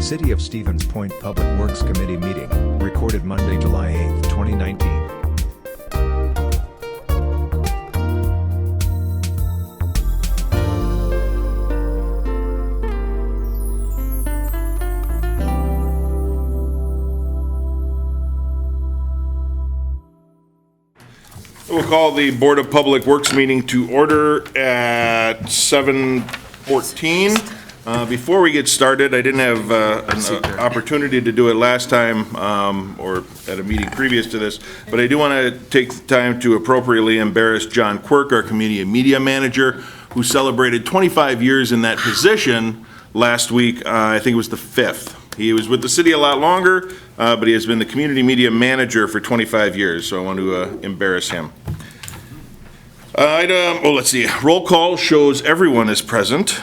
City of Stevens Point Public Works Committee meeting, recorded Monday, July 8, 2019. We'll call the Board of Public Works meeting to order at 7:14. Before we get started, I didn't have an opportunity to do it last time or at a meeting previous to this, but I do want to take the time to appropriately embarrass John Quirk, our community and media manager, who celebrated 25 years in that position last week. I think it was the 5th. He was with the city a lot longer, but he has been the community media manager for 25 years, so I want to embarrass him. Let's see. Roll call shows everyone is present.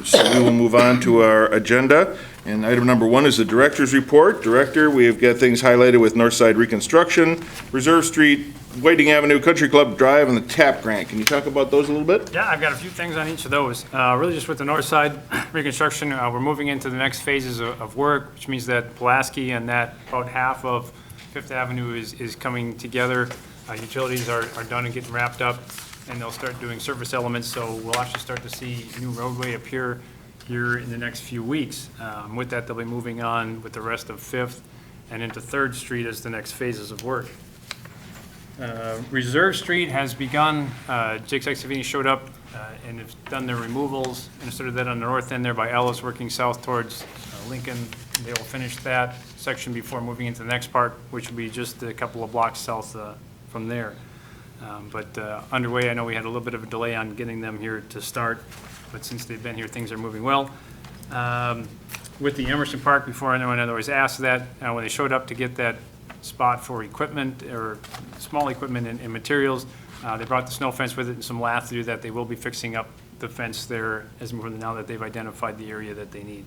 So we will move on to our agenda. And item number 1 is the director's report. Director, we have got things highlighted with Northside Reconstruction, Reserve Street, Whiting Avenue, Country Club Drive, and the TAP grant. Can you talk about those a little bit? Yeah, I've got a few things on each of those. Really just with the Northside Reconstruction, we're moving into the next phases of work, which means that Pulaski and that about half of Fifth Avenue is coming together. Utilities are done and getting wrapped up, and they'll start doing surface elements, so we'll actually start to see new roadway appear here in the next few weeks. With that, they'll be moving on with the rest of 5th and into 3rd Street as the next phases of work. Reserve Street has begun. Jake Saxavini showed up and have done their removals and started that on the north end there by Ellis, working south towards Lincoln. They will finish that section before moving into the next part, which will be just a couple of blocks south from there. But underway, I know we had a little bit of a delay on getting them here to start, but since they've been here, things are moving well. With the Emerson Park, before anyone otherwise asked that, when they showed up to get that spot for equipment or small equipment and materials, they brought the snow fence with it and some lath to do that. They will be fixing up the fence there as more than now that they've identified the area that they need.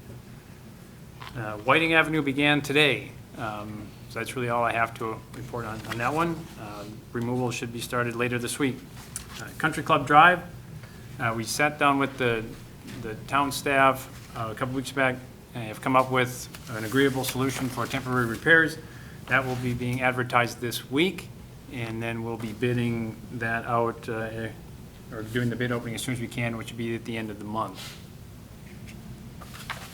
Whiting Avenue began today. So that's really all I have to report on that one. Removal should be started later this week. Country Club Drive, we sat down with the town staff a couple weeks back and have come up with an agreeable solution for temporary repairs. That will be being advertised this week, and then we'll be bidding that out or doing the bid opening as soon as we can, which will be at the end of the month.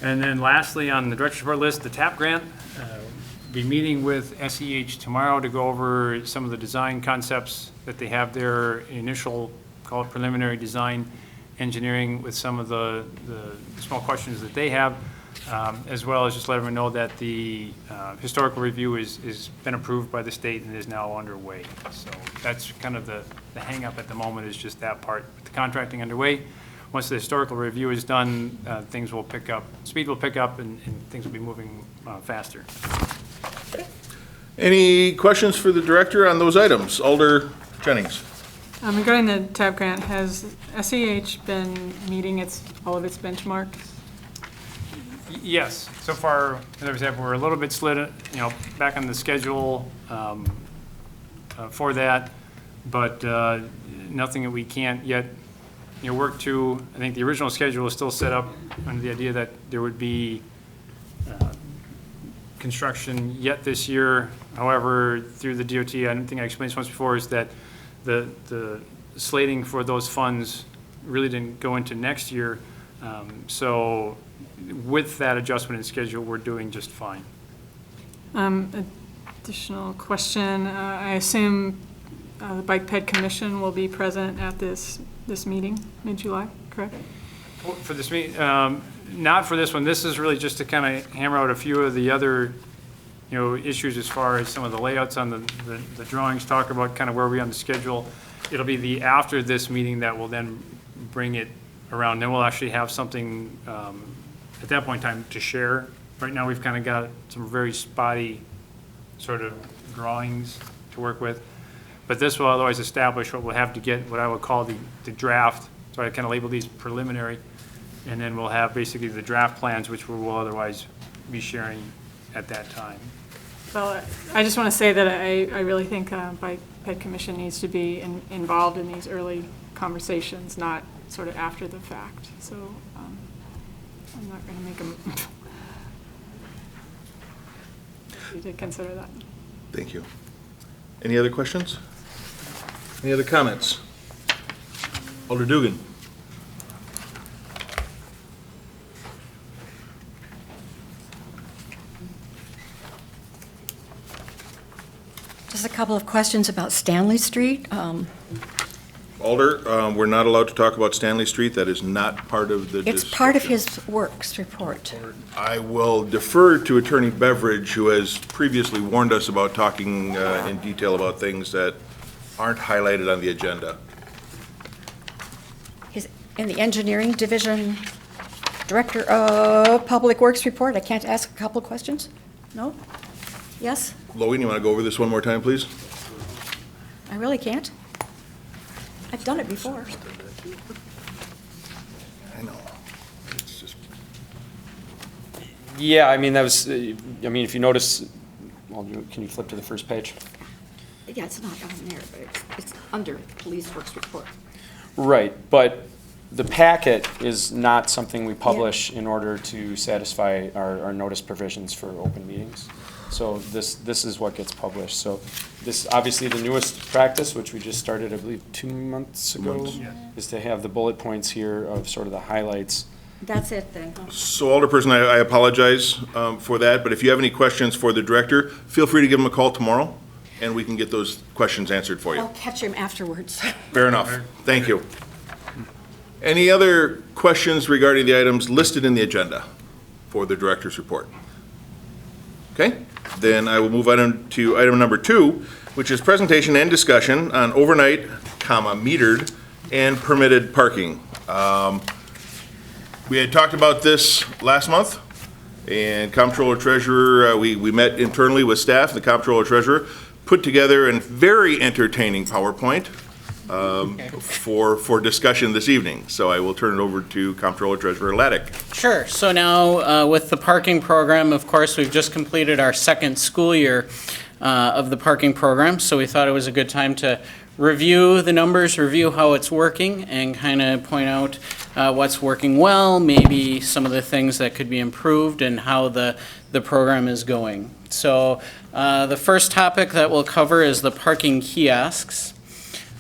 And then lastly, on the director's report list, the TAP grant. Be meeting with SEH tomorrow to go over some of the design concepts that they have their initial, call it preliminary design engineering, with some of the small questions that they have, as well as just let everyone know that the historical review is been approved by the state and is now underway. So that's kind of the hang up at the moment, is just that part. With the contracting underway, once the historical review is done, things will pick up, speed will pick up, and things will be moving faster. Any questions for the director on those items? Alder Jennings. Regarding the TAP grant, has SEH been meeting all of its benchmarks? Yes, so far, as I said, we're a little bit slid, back on the schedule for that, but nothing that we can't yet, work to. I think the original schedule is still set up under the idea that there would be construction yet this year. However, through the DOT, I don't think I explained this once before, is that the slating for those funds really didn't go into next year. So with that adjustment in schedule, we're doing just fine. Additional question. I assume the Bike Ped Commission will be present at this meeting, mid-July, correct? For this meeting, not for this one. This is really just to kind of hammer out a few of the other, issues as far as some of the layouts on the drawings, talk about kind of where we're on the schedule. It'll be after this meeting that will then bring it around. Then we'll actually have something at that point in time to share. Right now we've kind of got some very spotty sort of drawings to work with. But this will otherwise establish what we'll have to get, what I would call the draft. So I kind of label these preliminary. And then we'll have basically the draft plans, which we will otherwise be sharing at that time. Well, I just want to say that I really think Bike Ped Commission needs to be involved in these early conversations, not sort of after the fact. So I'm not going to make you to consider that. Thank you. Any other questions? Any other comments? Alder Dugan? Just a couple of questions about Stanley Street. Alder, we're not allowed to talk about Stanley Street. That is not part of the It's part of discussion. his works report. I will defer to Attorney Beveridge, who has previously warned us about talking in detail about things that aren't highlighted on the agenda. His, in the Engineering Division, Director of Public Works report, I can't ask a couple of questions? No? Yes? Lois, you want to go over this one more time, please? I really can't. I've done it before. I know. It's just, Yeah, I mean, that was, if you notice, well, can you flip to the first page? Yeah, it's not on there, but it's under Police Works report. Right, but the packet is not something we publish in order to satisfy our notice provisions for open meetings. So this is what gets published. So this, obviously, the newest practice, which we just started, I believe, 2 months ago, is to have the bullet points here of sort of the highlights. That's it then. so Alderperson, I apologize for that, but if you have any questions for the director, feel free to give him a call tomorrow, and we can get those questions answered for you. I'll catch him afterwards. Fair enough. Thank you. Any other questions regarding the items listed in the agenda for the director's report? Okay, then I will move on to item number 2, which is presentation and discussion on overnight, metered, and permitted parking. We had talked about this last month, and Comptroller Treasurer, we met internally with staff, the Comptroller Treasurer put together a very entertaining PowerPoint for discussion this evening. So I will turn it over to Comptroller Treasurer Laddick. Sure. So now, with the parking program, of course, we've just completed our second school year of the parking program, so we thought it was a good time to review the numbers, review how it's working, and kind of point out what's working well, maybe some of the things that could be improved, and how the program is going. So the first topic that we'll cover is the parking kiosks.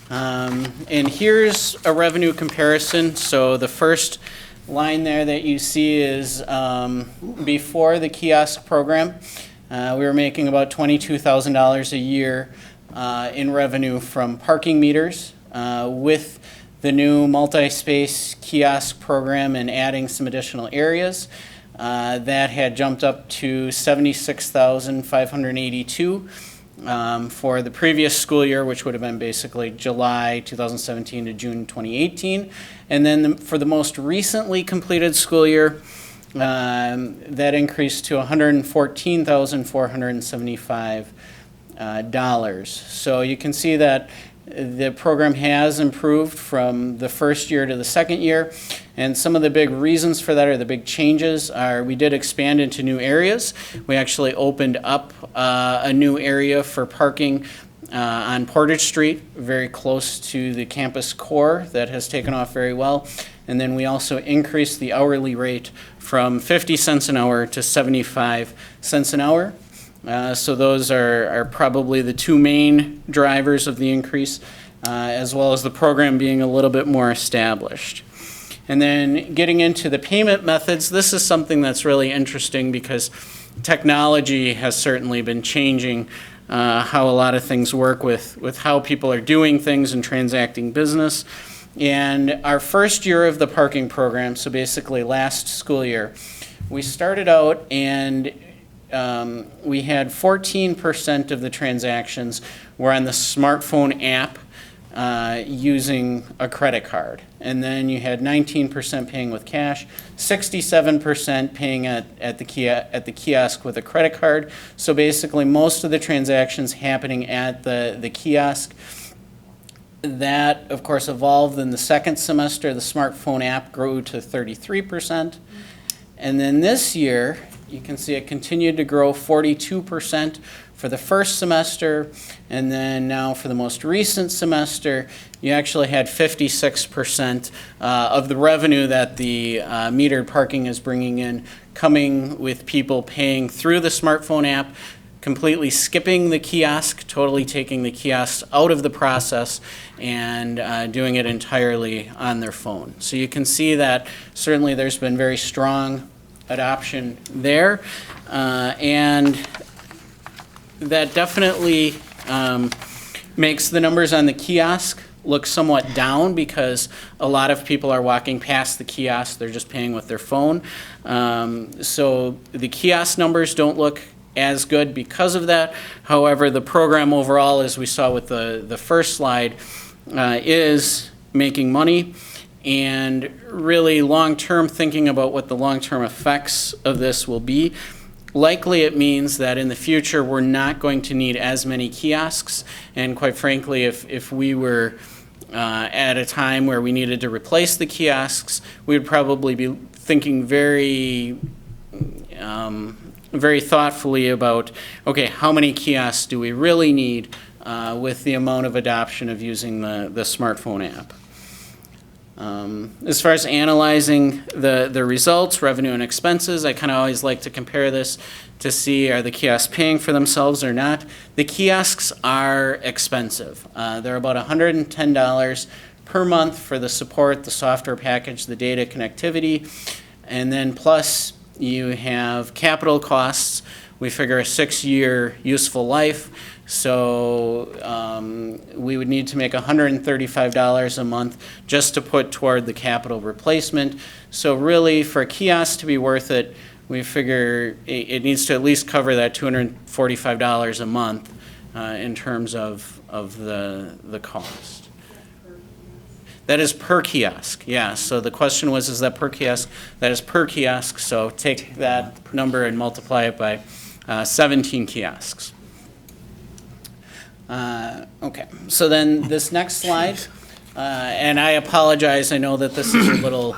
And here's a revenue comparison. So the first line there that you see is before the kiosk program. We were making about $22,000 a year in revenue from parking meters. With the new multi-space kiosk program and adding some additional areas, that had jumped up to $76,582 for the previous school year, which would have been basically July 2017 to June 2018. And then for the most recently completed school year, that increased to $114,475. So you can see that the program has improved from the first year to the second year, and some of the big reasons for that, or the big changes, are we did expand into new areas. We actually opened up a new area for parking on Portage Street, very close to the campus core, that has taken off very well. And then we also increased the hourly rate from 50 cents an hour to 75 cents an hour. So those are probably the two main drivers of the increase, as well as the program being a little bit more established. And then getting into the payment methods, this is something that's really interesting because technology has certainly been changing how a lot of things work with how people are doing things and transacting business. And our first year of the parking program, so basically last school year, we started out and we had 14% of the transactions were on the smartphone app using a credit card. And then you had 19% paying with cash, 67% paying at the kiosk with a credit card. So basically most of the transactions happening at the kiosk. That, of course, evolved in the second semester. The smartphone app grew to 33%. And then this year, you can see it continued to grow 42% for the first semester, and then now for the most recent semester, you actually had 56% of the revenue that the metered parking is bringing in coming with people paying through the smartphone app, completely skipping the kiosk, totally taking the kiosk out of the process and doing it entirely on their phone. So you can see that certainly there's been very strong adoption there. And that definitely makes the numbers on the kiosk look somewhat down because a lot of people are walking past the kiosk. They're just paying with their phone. So the kiosk numbers don't look as good because of that. However, the program overall, as we saw with the first slide, is making money. And really long-term, thinking about what the long-term effects of this will be, likely it means that in the future we're not going to need as many kiosks. And quite frankly, if we were at a time where we needed to replace the kiosks, we would probably be thinking very thoughtfully about, okay, how many kiosks do we really need with the amount of adoption of using the smartphone app. As far as analyzing the results, revenue and expenses, I kind of always like to compare this to see are the kiosks paying for themselves or not. The kiosks are expensive. They're about $110 per month for the support, the software package, the data connectivity, and then plus you have capital costs. We figure a 6-year useful life. So we would need to make $135 a month just to put toward the capital replacement. So really, for a kiosk to be worth it, we figure it needs to at least cover that $245 a month in terms of the cost. That is per kiosk, yeah. So the question was, is that per kiosk? That is per kiosk, so take that number and multiply it by 17 kiosks. Okay, so then this next slide, and I apologize, I know that this is a little,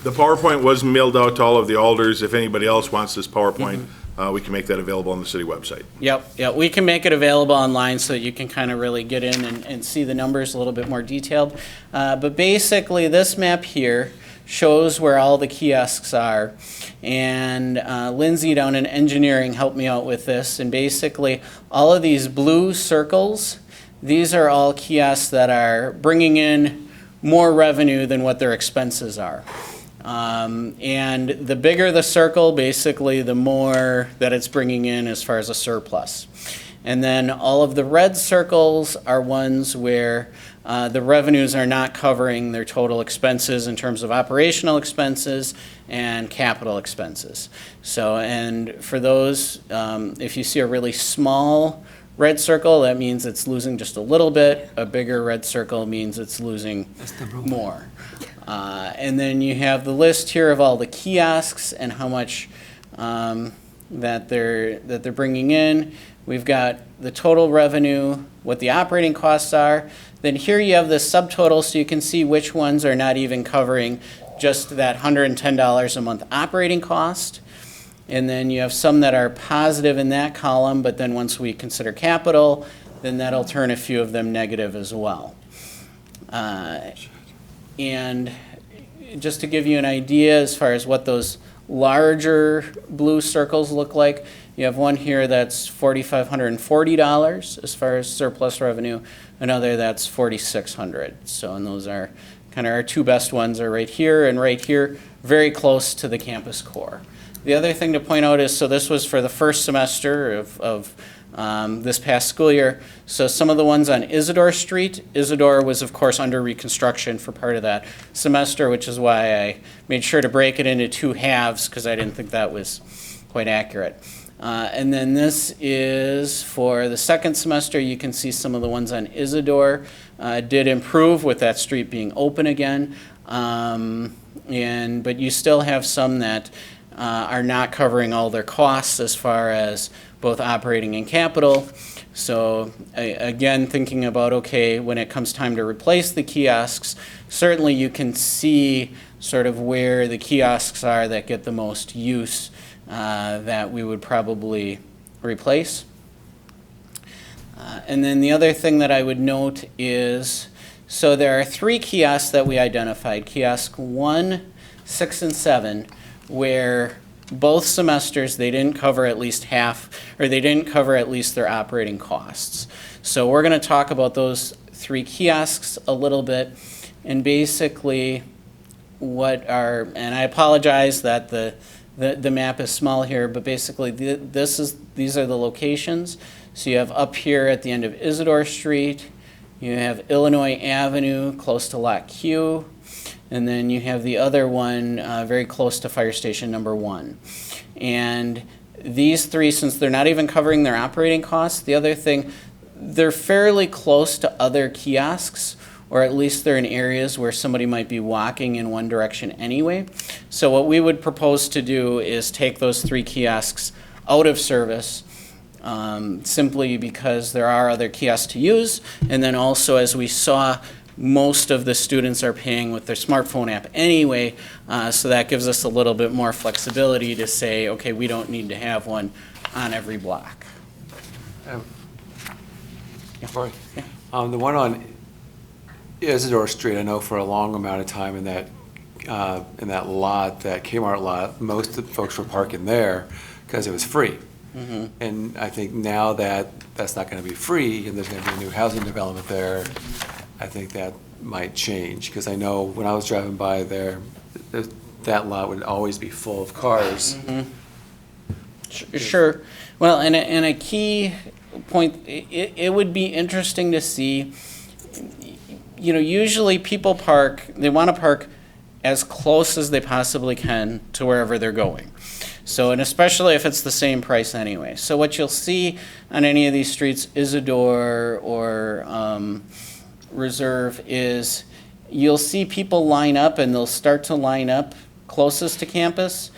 The PowerPoint was mailed out to all of the alders. If anybody else wants this PowerPoint, we can make that available on the city website. Yep, we can make it available online so that you can kind of really get in and see the numbers a little bit more detailed. But basically, this map here shows where all the kiosks are. And Lindsay down in engineering helped me out with this. And basically, all of these blue circles, these are all kiosks that are bringing in more revenue than what their expenses are. And the bigger the circle, basically, the more that it's bringing in as far as a surplus. And then all of the red circles are ones where the revenues are not covering their total expenses in terms of operational expenses and capital expenses. So, and for those, if you see a really small red circle, that means it's losing just a little bit. A bigger red circle means it's losing more. And then you have the list here of all the kiosks and how much that they're bringing in. We've got the total revenue, what the operating costs are. Then here you have the subtotal, so you can see which ones are not even covering just that $110 a month operating cost. And then you have some that are positive in that column, but then once we consider capital, then that'll turn a few of them negative as well. And just to give you an idea as far as what those larger blue circles look like, you have one here that's $4,540 as far as surplus revenue, another that's $4,600. So, and those are kind of our two best ones are right here, very close to the campus core. The other thing to point out is, so this was for the first semester of this past school year. So some of the ones on Isidore Street, Isidore was of course under reconstruction for part of that semester, which is why I made sure to break it into two halves because I didn't think that was quite accurate. And then this is for the second semester. You can see some of the ones on Isidore did improve with that street being open again. But you still have some that are not covering all their costs as far as both operating and capital. So again, thinking about, okay, when it comes time to replace the kiosks, certainly you can see sort of where the kiosks are that get the most use that we would probably replace. And then the other thing that I would note is, so there are 3 kiosks that we identified, kiosk 1, 6, and 7, where both semesters, they didn't cover at least half, or they didn't cover at least their operating costs. So we're going to talk about those 3 kiosks a little bit, and basically what are, and I apologize that the map is small here, but basically these are the locations. So you have up here at the end of Isidore Street, you have Illinois Avenue close to Lot Q, and then you have the other one very close to Fire Station number 1. And these 3, since they're not even covering their operating costs, the other thing, they're fairly close to other kiosks, or at least they're in areas where somebody might be walking in one direction anyway. So what we would propose to do is take those 3 kiosks out of service, simply because there are other kiosks to use, and then also, as we saw, most of the students are paying with their smartphone app anyway, so that gives us a little bit more flexibility to say, okay, we don't need to have one on every block. Sorry. The one on Isidore Street, I know for a long amount of time in that lot, that Kmart lot, most of the folks were parking there because it was free. Mm-hmm. And I think now that that's not going to be free and there's going to be a new housing development there, I think that might change. Because I know when I was driving by there, that lot would always be full of cars. Mm-hmm. Sure. Well, and a key point, it would be interesting to see, usually people they want to park as close as they possibly can to wherever they're going. So, and especially if it's the same price anyway. So what you'll see on any of these streets, Isidore or Reserve, is you'll see people line up, and they'll start to line up closest to campus,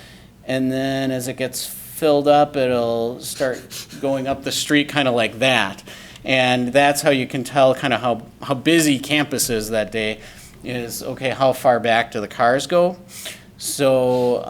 and then as it gets filled up, it'll start going up the street kind of like that. And that's how you can tell kind of how busy campus is that day, is, okay, how far back do the cars go? So,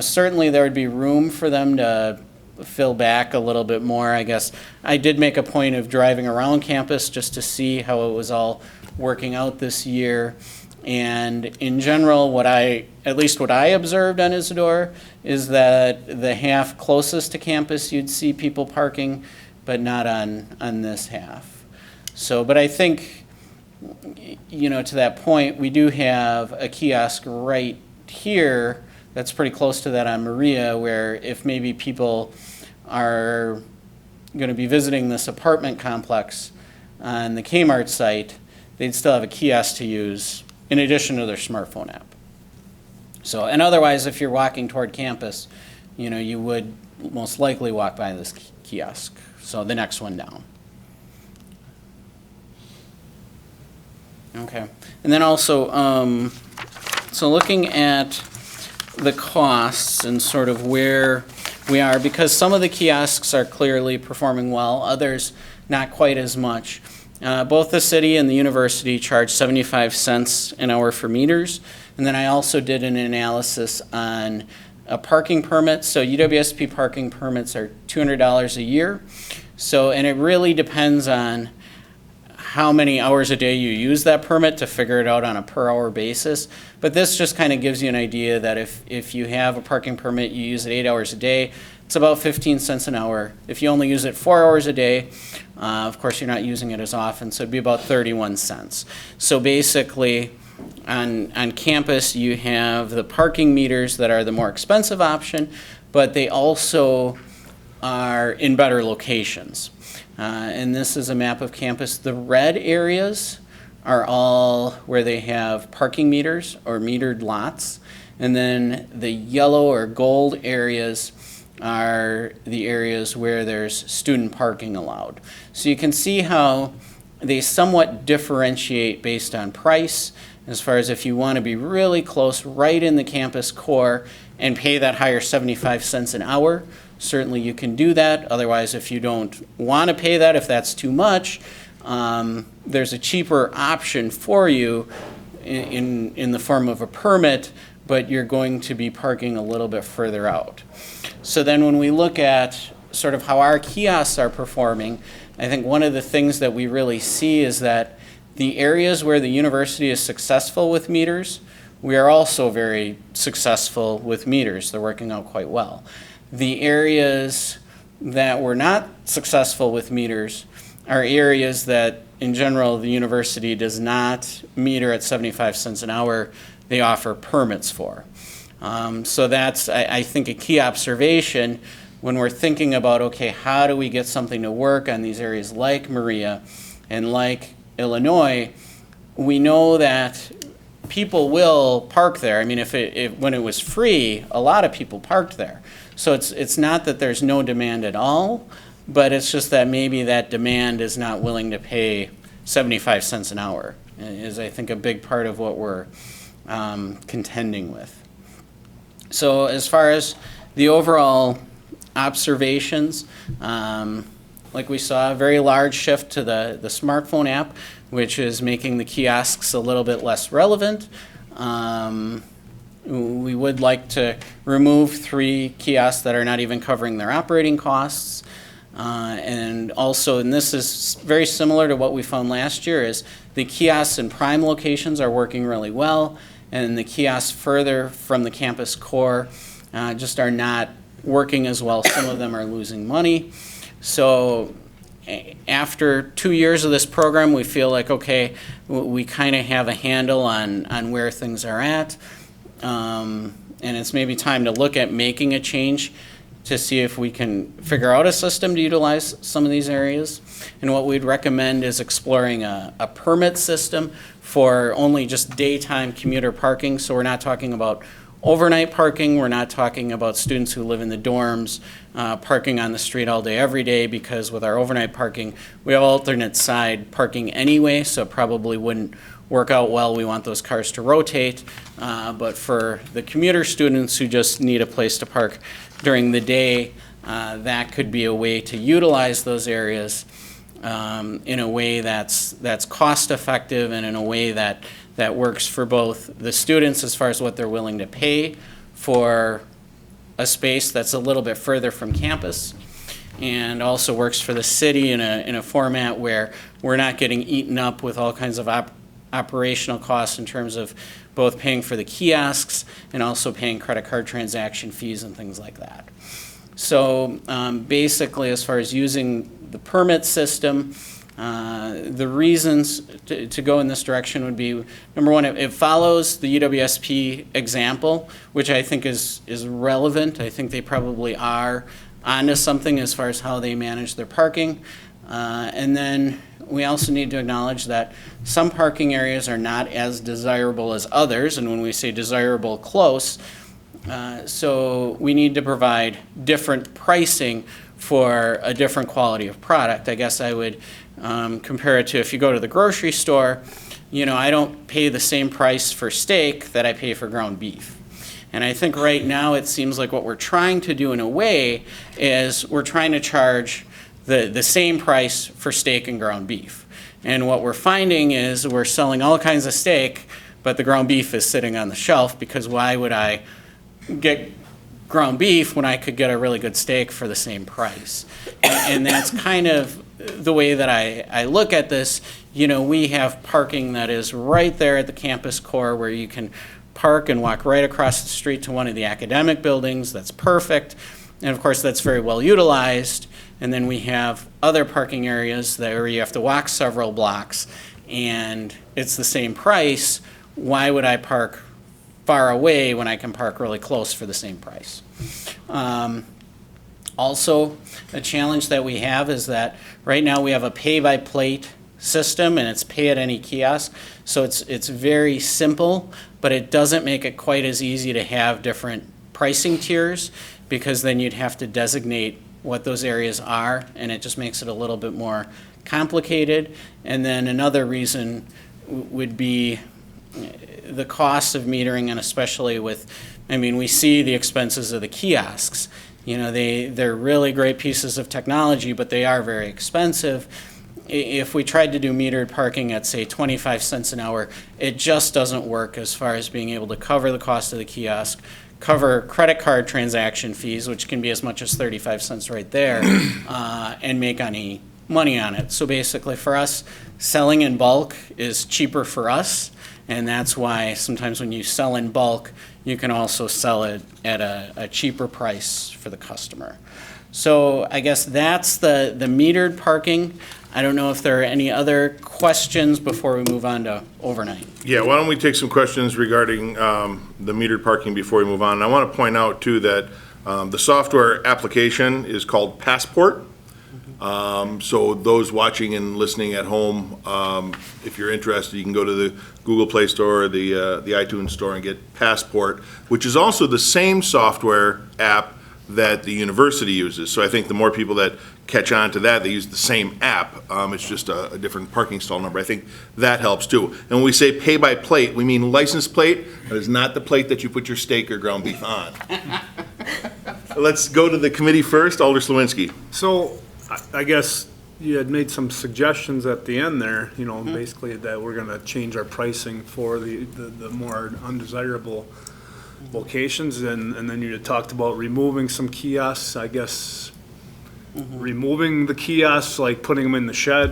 certainly there would be room for them to fill back a little bit more, I guess. I did make a point of driving around campus just to see how it was all working out this year. And in general, at least what I observed on Isidore, is that the half closest to campus, you'd see people parking, but not on this half. So, but I think, to that point, we do have a kiosk right here that's pretty close to that on Maria, where if maybe people are going to be visiting this apartment complex on the Kmart site, they'd still have a kiosk to use in addition to their smartphone app. So, and otherwise, if you're walking toward campus, you would most likely walk by this kiosk. So the next one down. Okay. And then also, so looking at the costs and sort of where we are, because some of the kiosks are clearly performing well, others not quite as much. Both the city and the university charge 75 cents an hour for meters. And then I also did an analysis on a parking permit. So UWSP parking permits are $200 a year. So, and it really depends on how many hours a day you use that permit to figure it out on a per hour basis. But this just kind of gives you an idea that if you have a parking permit, you use it 8 hours a day, it's about 15 cents an hour. If you only use it 4 hours a day, of course you're not using it as often, so it'd be about 31 cents. So basically, on campus, you have the parking meters that are the more expensive option, but they also are in better locations. And this is a map of campus. The red areas are all where they have parking meters or metered lots. And then the yellow or gold areas are the areas where there's student parking allowed. So you can see how they somewhat differentiate based on price, as far as if you want to be really close right in the campus core and pay that higher 75 cents an hour, certainly you can do that. Otherwise, if you don't want to pay that, if that's too much, there's a cheaper option for you in the form of a permit, but you're going to be parking a little bit further out. So then when we look at sort of how our kiosks are performing, I think one of the things that we really see is that the areas where the university is successful with meters, we are also very successful with meters. They're working out quite well. The areas that were not successful with meters are areas that, in general, the university does not meter at 75 cents an hour. They offer permits for. So that's, I think, a key observation when we're thinking about, okay, how do we get something to work on these areas like Maria and like Illinois? We know that people will park there. I mean, when it was free, a lot of people parked there. So it's not that there's no demand at all, but it's just that maybe that demand is not willing to pay 75 cents an hour, is I think a big part of what we're contending with. So as far as the overall observations, like we saw, a very large shift to the smartphone app, which is making the kiosks a little bit less relevant. We would like to remove 3 kiosks that are not even covering their operating costs. And also, and this is very similar to what we found last year, is the kiosks in prime locations are working really well, and the kiosks further from the campus core just are not working as well. Some of them are losing money. So after 2 years of this program, we feel like, okay, we kind of have a handle on where things are at. And it's maybe time to look at making a change to see if we can figure out a system to utilize some of these areas. And what we'd recommend is exploring a permit system for only just daytime commuter parking. So we're not talking about overnight parking. We're not talking about students who live in the dorms parking on the street all day, every day, because with our overnight parking, we have alternate side parking anyway, so it probably wouldn't work out well. We want those cars to rotate. But for the commuter students who just need a place to park during the day, that could be a way to utilize those areas in a way that's cost effective and in a way that works for both the students as far as what they're willing to pay for a space that's a little bit further from campus, and also works for the city in a format where we're not getting eaten up with all kinds of operational costs in terms of both paying for the kiosks and also paying credit card transaction fees and things like that. So basically, as far as using the permit system, the reasons to go in this direction would be, number one, it follows the UWSP example, which I think is relevant. I think they probably are onto something as far as how they manage their parking. And then we also need to acknowledge that some parking areas are not as desirable as others, and when we say desirable, close. So we need to provide different pricing for a different quality of product. I guess I would compare it to, if you go to the grocery store, I don't pay the same price for steak that I pay for ground beef. And I think right now it seems like what we're trying to do in a way is we're trying to charge the same price for steak and ground beef. And what we're finding is we're selling all kinds of steak, but the ground beef is sitting on the shelf, because why would I get ground beef when I could get a really good steak for the same price? And that's kind of the way that I look at this. We have parking that is right there at the campus core where you can park and walk right across the street to one of the academic buildings. That's perfect. And of course, that's very well utilized. And then we have other parking areas where you have to walk several blocks and it's the same price. Why would I park far away when I can park really close for the same price? Also, a challenge that we have is that right now we have a pay-by-plate system, and it's pay at any kiosk. So it's very simple, but it doesn't make it quite as easy to have different pricing tiers, because then you'd have to designate what those areas are, and it just makes it a little bit more complicated. And then another reason would be the cost of metering, and especially we see the expenses of the kiosks. They're really great pieces of technology, but they are very expensive. If we tried to do metered parking at, say, 25 cents an hour, it just doesn't work as far as being able to cover the cost of the kiosk, cover credit card transaction fees, which can be as much as 35 cents right there, and make any money on it. So basically for us, selling in bulk is cheaper for us, And that's why sometimes when you sell in bulk, you can also sell it at a cheaper price for the customer. So I guess that's the metered parking. I don't know if there are any other questions before we move on to overnight. Yeah, why don't we take some questions regarding the metered parking before we move on? And I want to point out, too, that the software application is called Passport. So those watching and listening at home, if you're interested, you can go to the Google Play Store or the iTunes Store and get Passport, which is also the same software app that the university uses. So I think the more people that catch on to that, they use the same app. It's just a different parking stall number. I think that helps too. And when we say pay by plate, we mean license plate. That is not the plate that you put your steak or ground beef on. Let's go to the committee first. Alder Slawinski. So, I guess you had made some suggestions at the end there, you know, basically that we're gonna change our pricing for the more undesirable locations, and then you had talked about removing some kiosks, I guess. Removing the kiosks, like putting them in the shed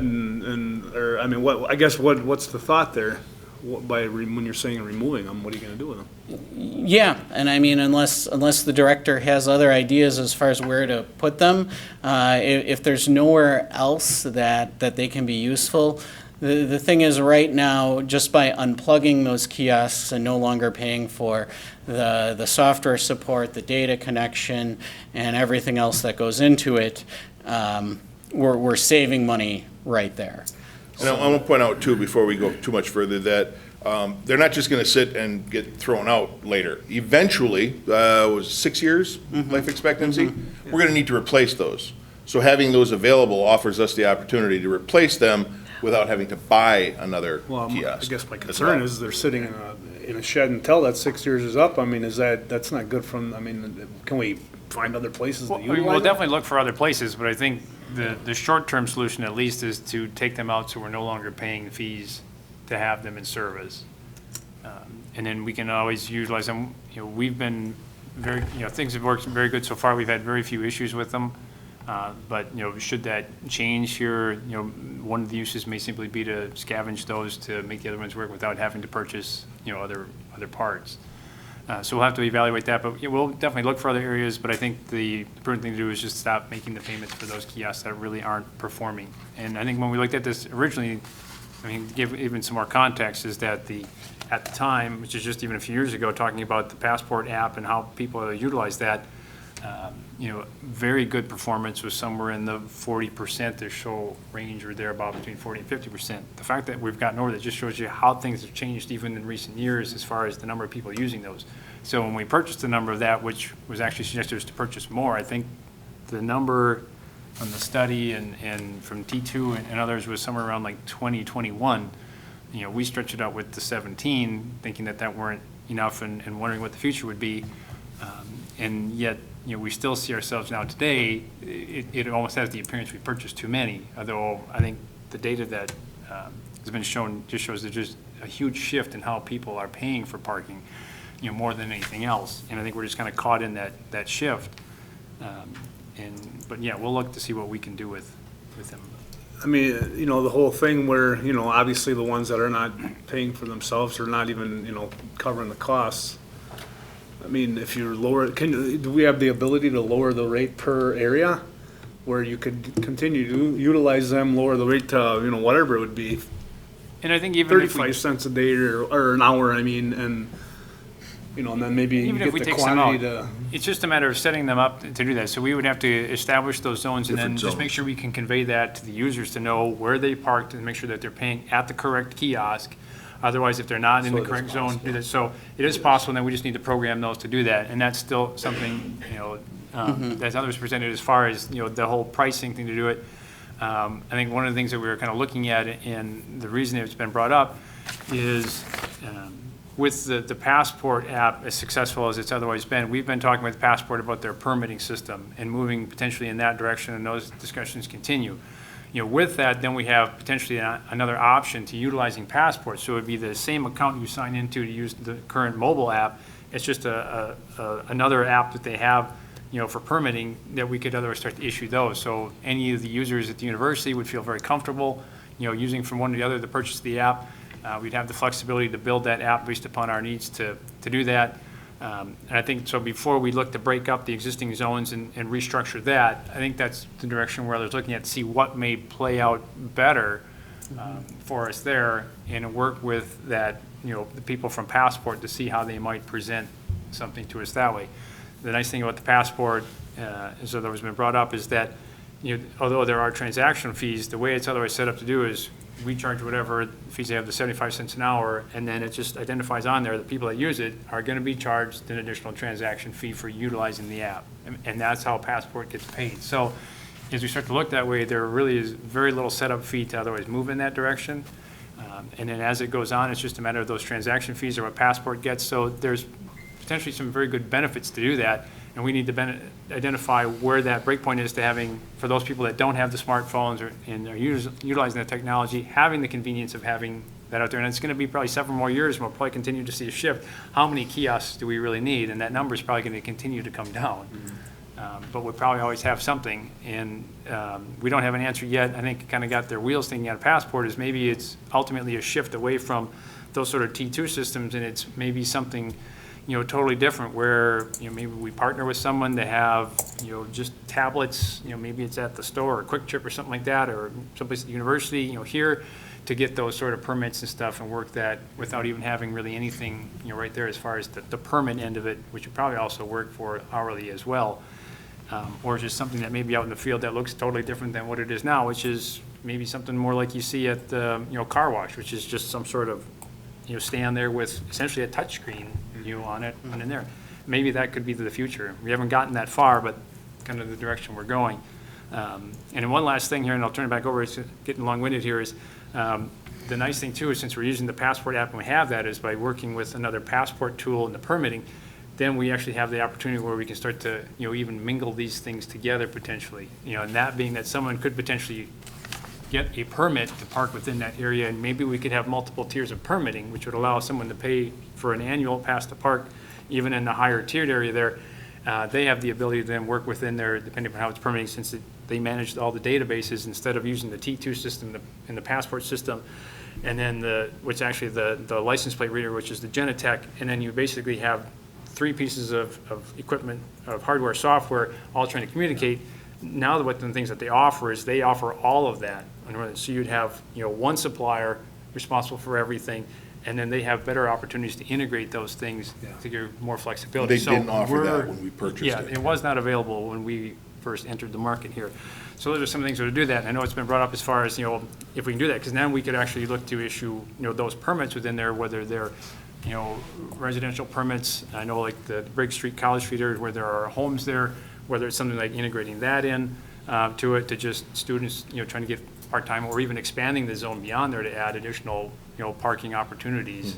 or, I mean, what's the thought there? When you're saying removing them, what are you gonna do with them? Yeah, and I mean, unless the director has other ideas as far as where to put them, if there's nowhere else that they can be useful, the thing is, right now, just by unplugging those kiosks and no longer paying for the software support, the data connection, and everything else that goes into it, we're saving money right there. And I want to point out, too, before we go too much further, that they're not just going to sit and get thrown out later. Eventually, was 6 years life expectancy? We're going to need to replace those. So having those available offers us the opportunity to replace them without having to buy another Well, kiosk. I guess my as concern well. is they're sitting in a shed until that 6 years is up. I mean, that's not good I mean, can we find other places to Well, I mean, utilize we'll it? definitely look for other places, but I think the short-term solution at least is to take them out so we're no longer paying fees to have them in service. And then we can always utilize them. You know, we've been things have worked very good so far. We've had very few issues with them. But, should that change here, one of the uses may simply be to scavenge those to make the other ones work without having to purchase, other parts. So we'll have to evaluate that, but we'll definitely look for other areas, but I think the prudent thing to do is just stop making the payments for those kiosks that really aren't performing. And I think when we looked at this originally, I mean, give even some more context, is that at the time, which is just even a few years ago, talking about the Passport app and how people utilize that, very good performance was somewhere in the 40% or so range, or thereabout, between 40 and 50%. The fact that we've gotten over that just shows you how things have changed even in recent years as far as the number of people using those. So when we purchased the number of that, which was actually suggested us to purchase more, I think the number from the study and from T2 and others was somewhere around like 2021. We stretched it out with the 17, thinking that weren't enough and wondering what the future would be. And yet, we still see ourselves now today, it almost has the appearance we purchased too many, although I think the data that has been shown just shows there's just a huge shift in how people are paying for parking, more than anything else. And I think we're just kind of caught in that shift. But yeah, we'll look to see what we can do with them. I mean, the whole thing where, obviously the ones that are not paying for themselves are not even, covering the costs. I mean, if you're do we have the ability to lower the rate per area? Where you could continue to utilize them, lower the rate to, whatever it would be, And I think even if we 35 cents a day or an hour, I mean, and then maybe you Even if get we the take some quantity out, to. it's just a matter of setting them up to do that. So we would have to establish those zones and then Different just make zones. sure we can convey that to the users to know where they parked and make sure that they're paying at the correct kiosk. Otherwise, if they're not in the So it is correct zone, do possible. that. So it is possible, and then we just need to program those to do that. And that's still something, that others presented as far as, the whole pricing thing to do it. I think one of the things that we were kind of looking at, and the reason it's been brought up, is with the Passport app, as successful as it's otherwise been, we've been talking with Passport about their permitting system and moving potentially in that direction, and those discussions continue. With that, then we have potentially another option to utilizing Passport. So it would be the same account you sign into to use the current mobile app. It's just another app that they have, for permitting, that we could otherwise start to issue those. So any of the users at the university would feel very comfortable, using from one to the other the purchase of the app. We'd have the flexibility to build that app based upon our needs to do that. And I think, so before we look to break up the existing zones and restructure that, I think that's the direction where they're looking at, to see what may play out better for us there, and work with that, the people from Passport to see how they might present something to us that way. The nice thing about the Passport, as otherwise been brought up, is that, although there are transaction fees, the way it's otherwise set up to do is we charge whatever fees they have, the 75 cents an hour, and then it just identifies on there the people that use it are going to be charged an additional transaction fee for utilizing the app. And that's how Passport gets paid. So as we start to look that way, there really is very little setup fee to otherwise move in that direction. And then as it goes on, it's just a matter of those transaction fees or what Passport gets. So there's potentially some very good benefits to do that. And we need to identify where that breakpoint is to having, for those people that don't have the smartphones and are utilizing the technology, having the convenience of having that out there. And it's going to be probably several more years, and we'll probably continue to see a shift. How many kiosks do we really need? And that number is probably going to continue to come down. But we'll probably always have something. And we don't have an answer yet. I think it kind of got their wheels thinking out of Passport is maybe it's ultimately a shift away from those sort of T2 systems, and it's maybe something totally different where, maybe we partner with someone to have, just tablets, maybe it's at the store or Quick Trip or something like that, or someplace at the university, here to get those sort of permits and stuff and work that without even having really anything, right there as far as the permit end of it, which would probably also work for hourly as well. Or just something that may be out in the field that looks totally different than what it is now, which is maybe something more like you see at the, car wash, which is just some sort of, stand there with essentially a touch screen, on it and in there. Maybe that could be the future. We haven't gotten that far, but kind of the direction we're going. And then one last thing here, and I'll turn it back over, it's getting long-winded here, is the nice thing too is since we're using the Passport app and we have that, is by working with another Passport tool in the permitting, then we actually have the opportunity where we can start to, even mingle these things together potentially. And that being that someone could potentially get a permit to park within that area, and maybe we could have multiple tiers of permitting, which would allow someone to pay for an annual pass to park, even in the higher tiered area there. They have the ability to then work within there, depending on how it's permitting, since they manage all the databases instead of using the T2 system and the Passport system, and then which actually the license plate reader, which is the Genetec, and then you basically have 3 pieces of equipment, of hardware, software, all trying to communicate. Now, one of the things that they offer is they offer all of that. So you'd have, one supplier responsible for everything, and then they have better opportunities to integrate those things to give more flexibility. They didn't offer that when we purchased it. Yeah, it was not available when we first entered the market here. So those are some things that would do that. And I know it's been brought up as far as, if we can do that, because then we could actually look to issue, those permits within there, whether they're, residential permits. I know like the Briggs Street, College Street area where there are homes there, whether it's something like integrating that in to it, to just students, trying to get part-time, or even expanding the zone beyond there to add additional, parking opportunities.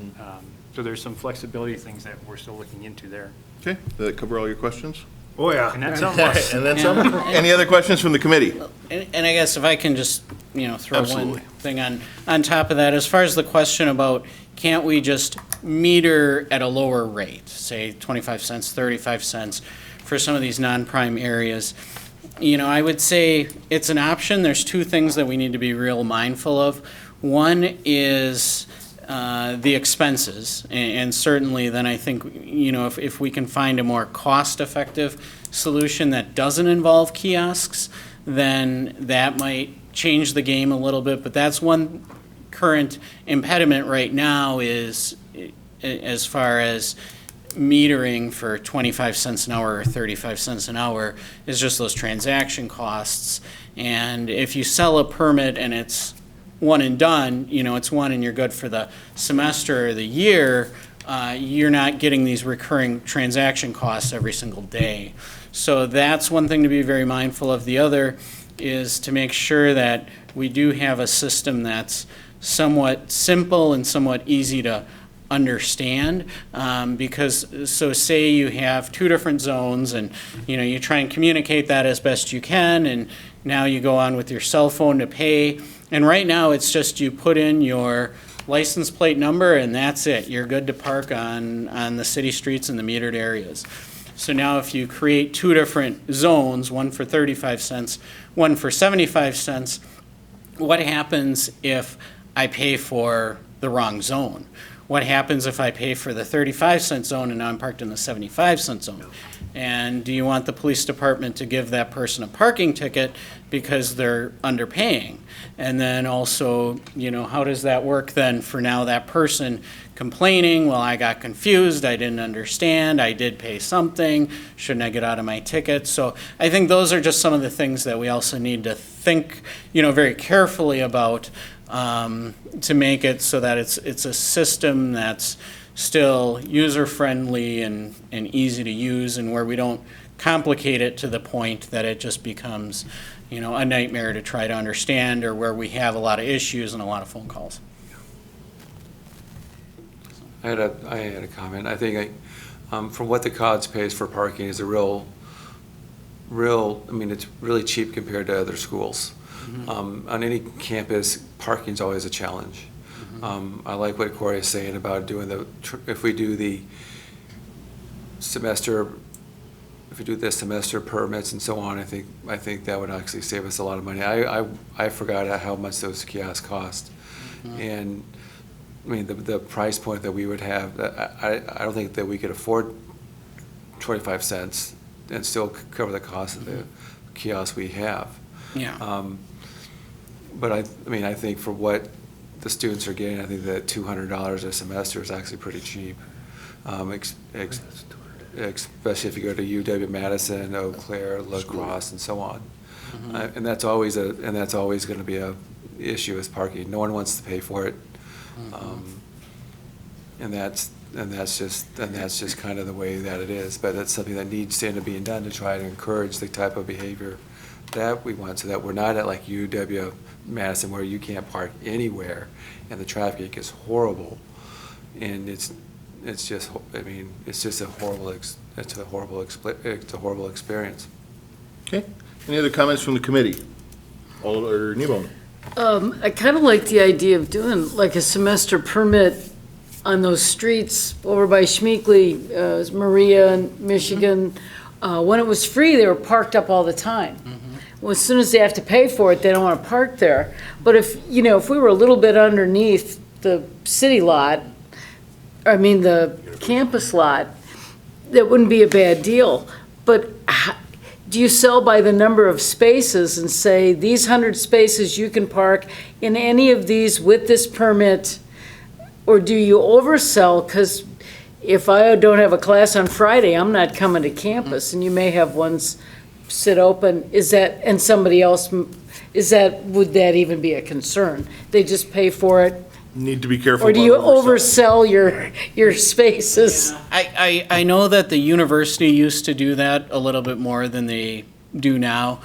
So there's some flexibility things that we're still looking into there. Okay, did that cover all your questions? Oh, yeah. And that's something else. And then some? Any other questions from the committee? And I guess if I can just, throw Absolutely. one thing on top of that, as far as the question about can't we just meter at a lower rate, say 25 cents, 35 cents for some of these non-prime areas, I would say it's an option. There's 2 things that we need to be real mindful of. One is the expenses, and certainly then I think, if we can find a more cost-effective solution that doesn't involve kiosks, then that might change the game a little bit. But that's one current impediment right now, is as far as metering for 25 cents an hour or 35 cents an hour, is just those transaction costs. And if you sell a permit and it's one and done, it's one and you're good for the semester or the year, you're not getting these recurring transaction costs every single day. So that's one thing to be very mindful of. The other is to make sure that we do have a system that's somewhat simple and somewhat easy to understand, because so say you have 2 different zones and you try and communicate that as best you can, and now you go on with your cell phone to pay, and right now it's just you put in your license plate number and that's it. You're good to park on the city streets and the metered areas. So now if you create 2 different zones, one for 35 cents, one for 75 cents, what happens if I pay for the wrong zone? What happens if I pay for the 35-cent zone and now I'm parked in the 75-cent zone? And do you want the police department to give that person a parking ticket because they're underpaying? And then also, how does that work then for now that person complaining, well, I got confused, I didn't understand, I did pay something, shouldn't I get out of my ticket? So I think those are just some of the things that we also need to think, very carefully about, to make it so that it's a system that's still user-friendly and easy to use, and where we don't complicate it to the point that it just becomes, a nightmare to try to understand, or where we have a lot of issues and a lot of phone calls. I had a comment. I think from what the CODS pays for parking is a real, it's really cheap compared to other schools. On any campus, parking's always a challenge. I like what Corey is saying about doing if we do the semester permits and so on, I think that would actually save us a lot of money. I forgot how much those kiosks cost. And the price point that we would have, I don't think that we could afford 25 cents and still cover the cost of the kiosks we have. Yeah. But I think for what the students are getting, I think that $200 a semester is actually pretty cheap. Especially if you go to UW-Madison, Eau Claire, La Crosse, and so on. And that's always going to be a issue is parking. No one wants to pay for it. And that's just kind of the way that it is. But that's something that needs to end up being done to try to encourage the type of behavior that we want, so that we're not at like UW-Madison where you can't park anywhere and the traffic is horrible, and it's just a horrible experience. Okay. Any other comments from the committee? Alder Nebo. I kind of like the idea of doing like a semester permit on those streets over by Schmeekley, Maria and Michigan. When it was free, they were parked up all the time. Well, as soon as they have to pay for it, they don't want to park there. But if we were a little bit underneath the city lot, the campus lot, that wouldn't be a bad deal. But do you sell by the number of spaces and say, these 100 spaces you can park in any of these with this permit? Or do you oversell? Because if I don't have a class on Friday, I'm not coming to campus, and you may have ones sit open. Would that even be a concern? They just pay for it? Need to be careful. Or do you oversell your spaces? I know that the university used to do that a little bit more than they do now.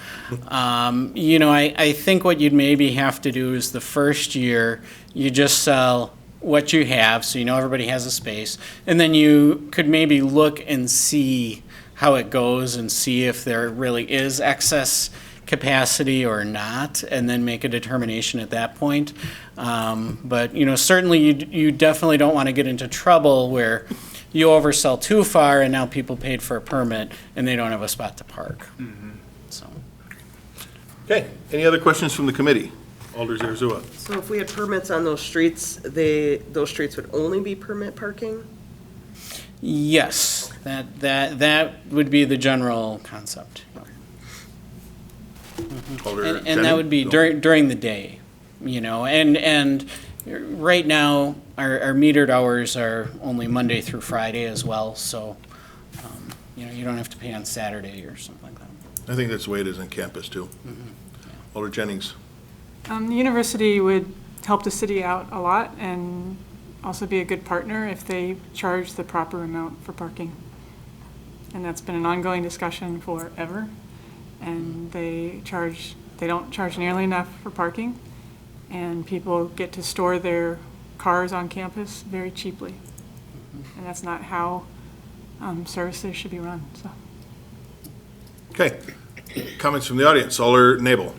I think what you'd maybe have to do is the first year, you just sell what you have, so everybody has a space, and then you could maybe look and see how it goes and see if there really is excess capacity or not, and then make a determination at that point. But certainly you definitely don't want to get into trouble where you oversell too far and now people paid for a permit and they don't have a spot to park. So. Okay. Any other questions from the committee? Alder Zarzua. So if we had permits on those streets, those streets would only be permit parking? Yes, that would be the general concept. Alder And that would be during the day, and right now, our metered hours are only Monday through Friday as well, so, you don't have to pay on Saturday or something like that. I think that's the way it is on campus, too. Alder Jennings. The university would help the city out a lot and also be a good partner if they charge the proper amount for parking. And that's been an ongoing discussion forever. And they don't charge nearly enough for parking. And people get to store their cars on campus very cheaply. And that's not how services should be run, so. Okay. Comments from the audience. Alder Nebo.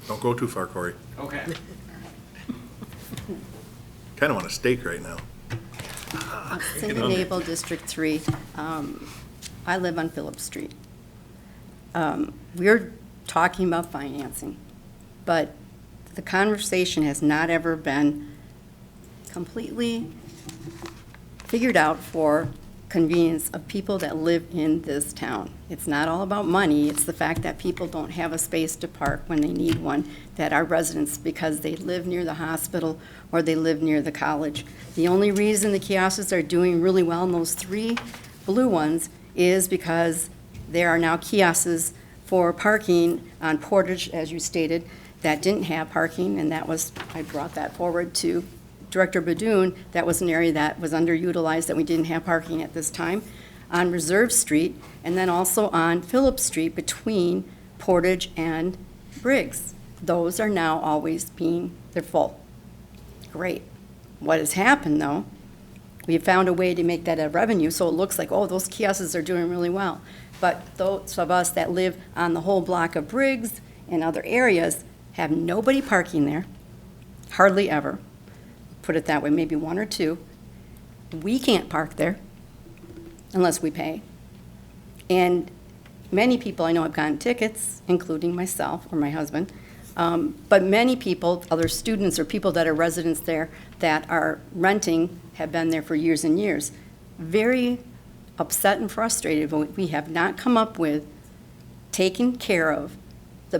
Don't go too far, Corey. Okay. Kind of want a steak right now. Cindy Nabel, District 3. I live on Phillips Street. We're talking about financing, but the conversation has not ever been completely figured out for convenience of people that live in this town. It's not all about money, it's the fact that people don't have a space to park when they need one, that are residents because they live near the hospital or they live near the college. The only reason the kiosks are doing really well in those 3 blue ones is because there are now kiosks for parking on Portage, as you stated, that didn't have parking, and that was, I brought that forward to Director Badoon. That was an area that was underutilized, that we didn't have parking at this time, on Reserve Street, and then also on Phillips Street between Portage and Briggs. Those are now always they're full. Great. What has happened, though, we have found a way to make that a revenue, so it looks like, oh, those kiosks are doing really well. But those of us that live on the whole block of Briggs and other areas have nobody parking there, hardly ever. Put it that way, maybe 1 or 2. We can't park there unless we pay. And many people I know have gotten tickets, including myself or my husband, but many people, other students or people that are residents there that are renting, have been there for years and years. Very upset and frustrated, but we have not come up with taking care of the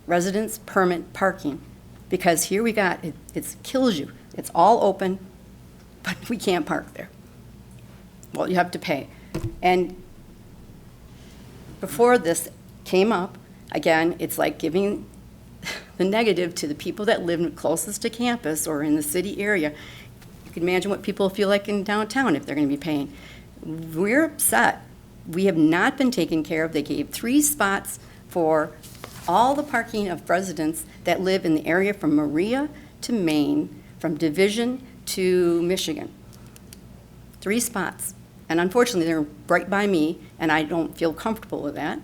residents permit parking. Because here we got, it kills you. It's all open, but we can't park there. Well, you have to pay. And before this came up, again, it's like giving the negative to the people that live closest to campus or in the city area. You can imagine what people feel like in downtown if they're going to be paying. We're upset. We have not been taken care of. They gave 3 spots for all the parking of residents that live in the area from Maria to Maine, from Division to Michigan. 3 spots. And unfortunately, they're right by me, and I don't feel comfortable with that.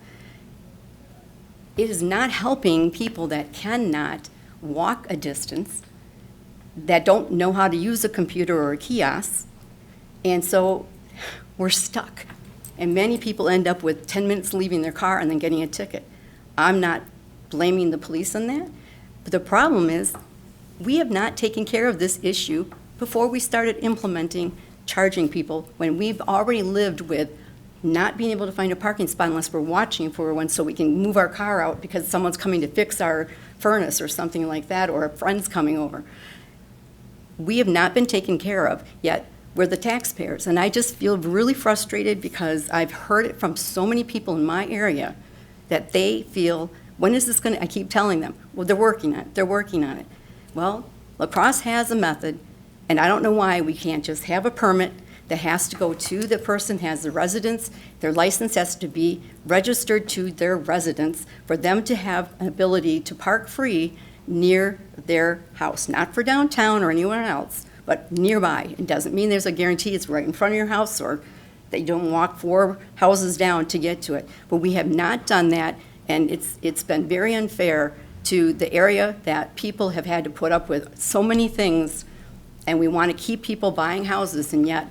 It is not helping people that cannot walk a distance, that don't know how to use a computer or a kiosk, and so we're stuck. And many people end up with 10 minutes leaving their car and then getting a ticket. I'm not blaming the police on that, but the problem is we have not taken care of this issue before we started implementing charging people, when we've already lived with not being able to find a parking spot unless we're watching for one so we can move our car out because someone's coming to fix our furnace or something like that, or a friend's coming over. We have not been taken care of, yet we're the taxpayers. And I just feel really frustrated because I've heard it from so many people in my area that they feel, when is this going to, I keep telling them, well, they're working on it, they're working on it. Well, La Crosse has a method, and I don't know why we can't just have a permit that has to go to the person who has the residence. Their license has to be registered to their residence for them to have an ability to park free near their house, not for downtown or anyone else, but nearby. It doesn't mean there's a guarantee it's right in front of your house or that you don't walk 4 houses down to get to it. But we have not done that, and it's been very unfair to the area that people have had to put up with so many things, and we want to keep people buying houses, and yet,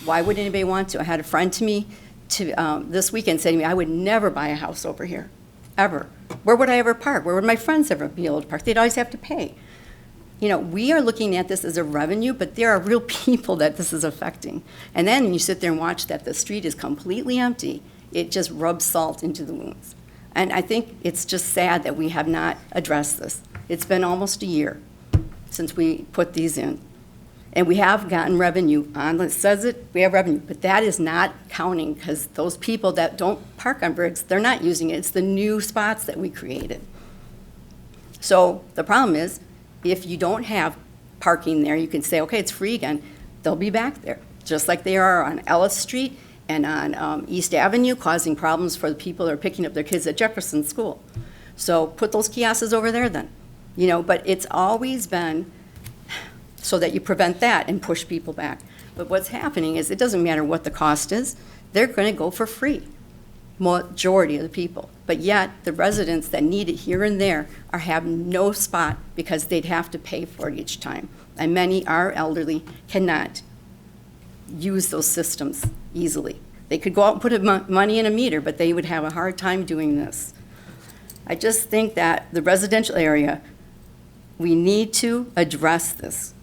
why would anybody want to? I had a friend to me this weekend say to me, I would never buy a house over here, ever. Where would I ever park? Where would my friends ever be able to park? They'd always have to pay. You know, we are looking at this as a revenue, but there are real people that this is affecting. And then when you sit there and watch that the street is completely empty, it just rubs salt into the wounds. And I think it's just sad that we have not addressed this. It's been almost a year since we put these in. And we have gotten revenue on, it says it, we have revenue, but that is not counting because those people that don't park on Briggs, they're not using it. It's the new spots that we created. So the problem is, if you don't have parking there, you can say, okay, it's free again. They'll be back there, just like they are on Ellis Street and on East Avenue, causing problems for the people that are picking up their kids at Jefferson School. So put those kiosks over there then. You know, but it's always been so that you prevent that and push people back. But what's happening is it doesn't matter what the cost is, they're going to go for free, majority of the people. But yet, the residents that need it here and there have no spot because they'd have to pay for it each time. And many are elderly, cannot use those systems easily. They could go out and put money in a meter, but they would have a hard time doing this. I just think that the residential area, we need to address this.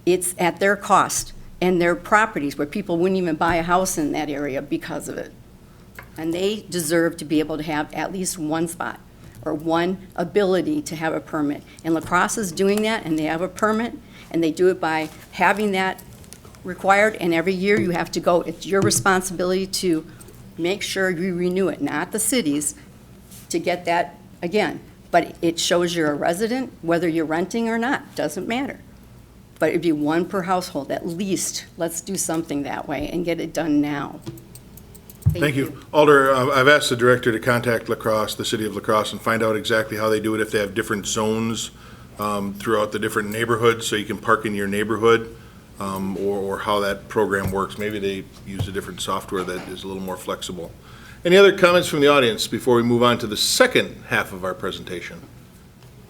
It's at their cost and their properties where people wouldn't even buy a house in that area because of it. And they deserve to be able to have at least one spot or one ability to have a permit. And La Crosse is doing that, and they have a permit, and they do it by having that required, and every year you have to go. It's your responsibility to make sure you renew it, not the city's, to get that again. But it shows you're a resident, whether you're renting or not, doesn't matter. But it'd be one per household, at least. Let's do something that way and get it done now. Thank you. Alder, I've asked the director to contact La Crosse, the city of La Crosse, and find out exactly how they do it, if they have different zones throughout the different neighborhoods, so you can park in your neighborhood, or how that program works. Maybe they use a different software that is a little more flexible. Any other comments from the audience before we move on to the second half of our presentation?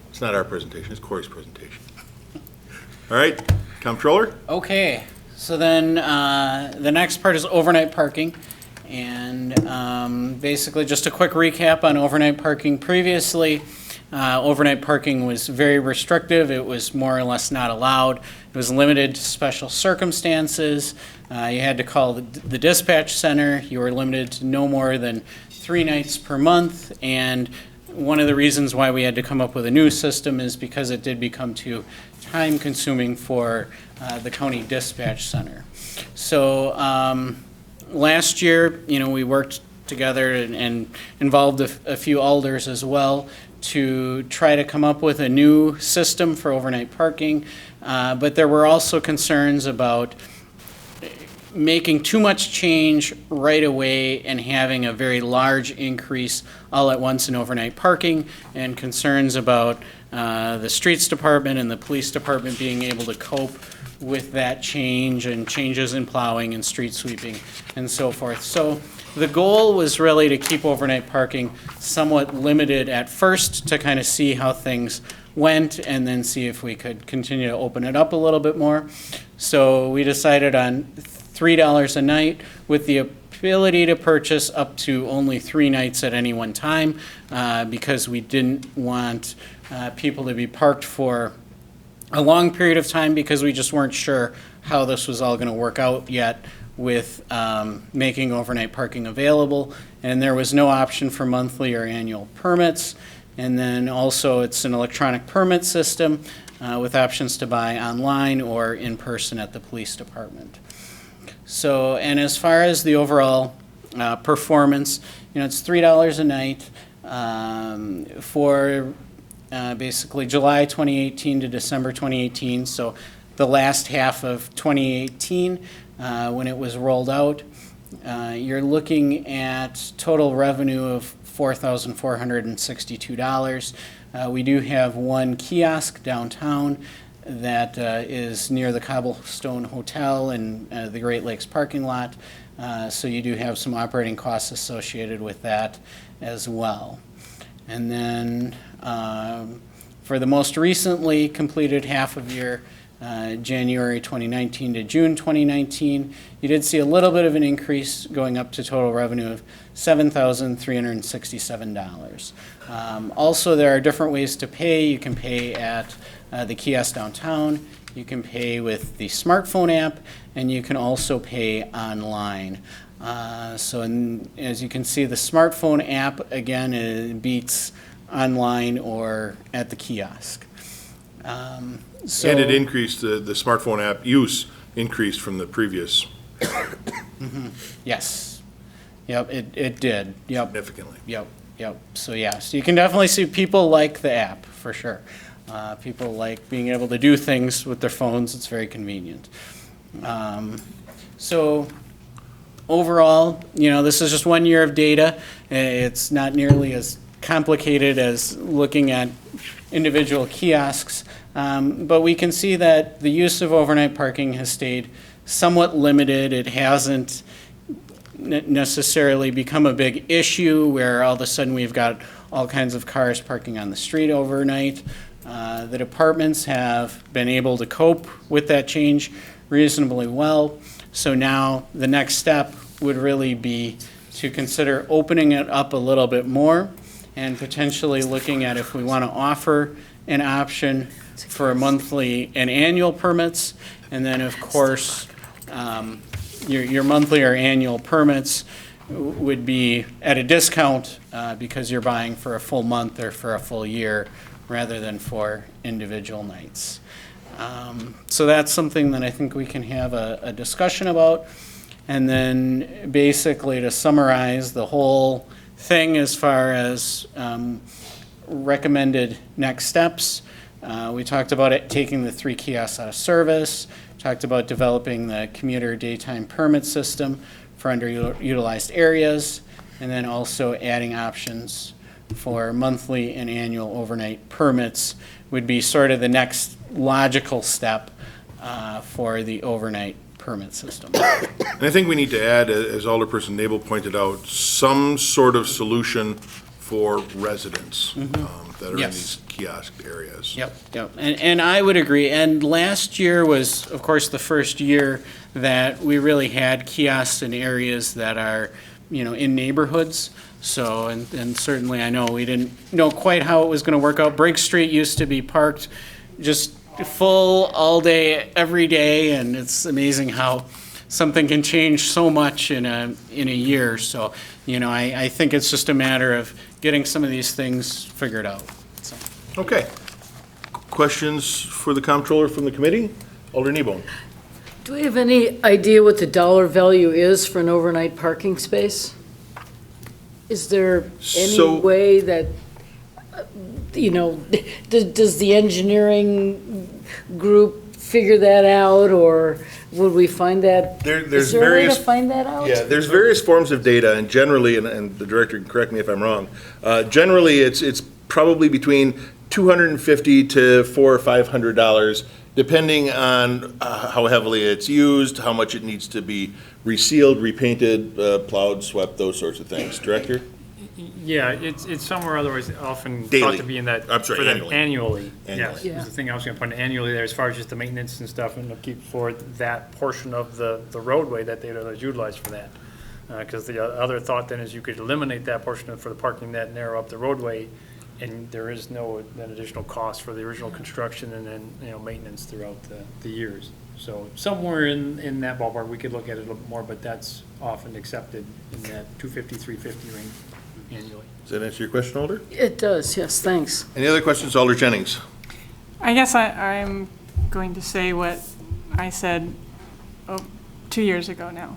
It's not our presentation, it's Corey's presentation. All right, Comptroller? Okay, so then the next part is overnight parking. And basically, just a quick recap on overnight parking. Previously, overnight parking was very restrictive. It was more or less not allowed. It was limited to special circumstances. You had to call the dispatch center. You were limited to no more than 3 nights per month. And one of the reasons why we had to come up with a new system is because it did become too time-consuming for the county dispatch center. So last year, we worked together and involved a few alders as well to try to come up with a new system for overnight parking. But there were also concerns about making too much change right away and having a very large increase all at once in overnight parking, and concerns about the streets department and the police department being able to cope with that change and changes in plowing and street sweeping and so forth. So the goal was really to keep overnight parking somewhat limited at first to kind of see how things went, and then see if we could continue to open it up a little bit more. So we decided on $3 a night with the ability to purchase up to only 3 nights at any one time, because we didn't want people to be parked for a long period of time, because we just weren't sure how this was all going to work out yet with making overnight parking available. And there was no option for monthly or annual permits. And then also it's an electronic permit system with options to buy online or in person at the police department. So, and as far as the overall performance, it's $3 a night for basically July 2018 to December 2018. So the last half of 2018, when it was rolled out, you're looking at total revenue of $4,462. We do have one kiosk downtown that is near the Cobblestone Hotel and the Great Lakes parking lot. So you do have some operating costs associated with that as well. And then for the most recently completed half of year, January 2019 to June 2019, you did see a little bit of an increase, going up to total revenue of $7,367. Also, there are different ways to pay. You can pay at the kiosk downtown, you can pay with the smartphone app, and you can also pay online. As you can see, the smartphone app, again, it beats online or at the kiosk. And it increased, the smartphone app use increased from the previous. Yes. Yep, it did. Yep. Significantly. Yep. So you can definitely see people like the app, for sure. People like being able to do things with their phones. It's very convenient. So overall, this is just 1 year of data. It's not nearly as complicated as looking at individual kiosks, but we can see that the use of overnight parking has stayed somewhat limited. It hasn't necessarily become a big issue where all of a sudden we've got all kinds of cars parking on the street overnight. The departments have been able to cope with that change reasonably well. So now the next step would really be to consider opening it up a little bit more and potentially looking at if we want to offer an option for monthly and annual permits. And then, of course, your monthly or annual permits would be at a discount because you're buying for a full month or for a full year rather than for individual nights. So that's something that I think we can have a discussion about. And then basically to summarize the whole thing as far as recommended next steps, we talked about it taking the 3 kiosks out of service, talked about developing the commuter daytime permit system for underutilized areas, and then also adding options for monthly and annual overnight permits would be sort of the next logical step for the overnight permit system. And I think we need to add, as Alderperson Nabel pointed out, some sort of solution for residents that are in Yes. these kiosk areas. Yep. And I would agree. And last year was, of course, the first year that we really had kiosks in areas that are, in neighborhoods. So, and certainly I know we didn't know quite how it was going to work out. Briggs Street used to be parked just full all day, every day, and it's amazing how something can change so much in a year. So, I think it's just a matter of getting some of these things figured out. So. Okay. Questions for the comptroller from the committee? Alder Kneebone. Do we have any idea what the dollar value is for an overnight parking space? Is there So- any way that, does the engineering group figure that out, or would we find that? There's Is there a way to various- find that out? Yeah, there's various forms of data, and generally, and the director can correct me if I'm wrong, generally, it's probably between $250 to $400 or $500, depending on how heavily it's used, how much it needs to be resealed, repainted, plowed, swept, those sorts of things. Director? Yeah, it's somewhere otherwise often Daily. thought to be in that. I'm sorry, for that annually. Annually, Annually. yes. Yeah. Was the thing I was gonna put annually there as far as just the maintenance and stuff and upkeep for that portion of the roadway that they utilize for that. Because the other thought then is you could eliminate that portion for the parking that narrow up the roadway, and there is no then additional cost for the original construction and then, maintenance throughout the years. So somewhere in that ballpark, we could look at it a little bit more, but that's often accepted in that 250, 350 range annually. Does that answer your question, Alder? It does, yes, thanks. Any other questions, Alder Jennings? I guess I'm going to say what I said 2 years ago now.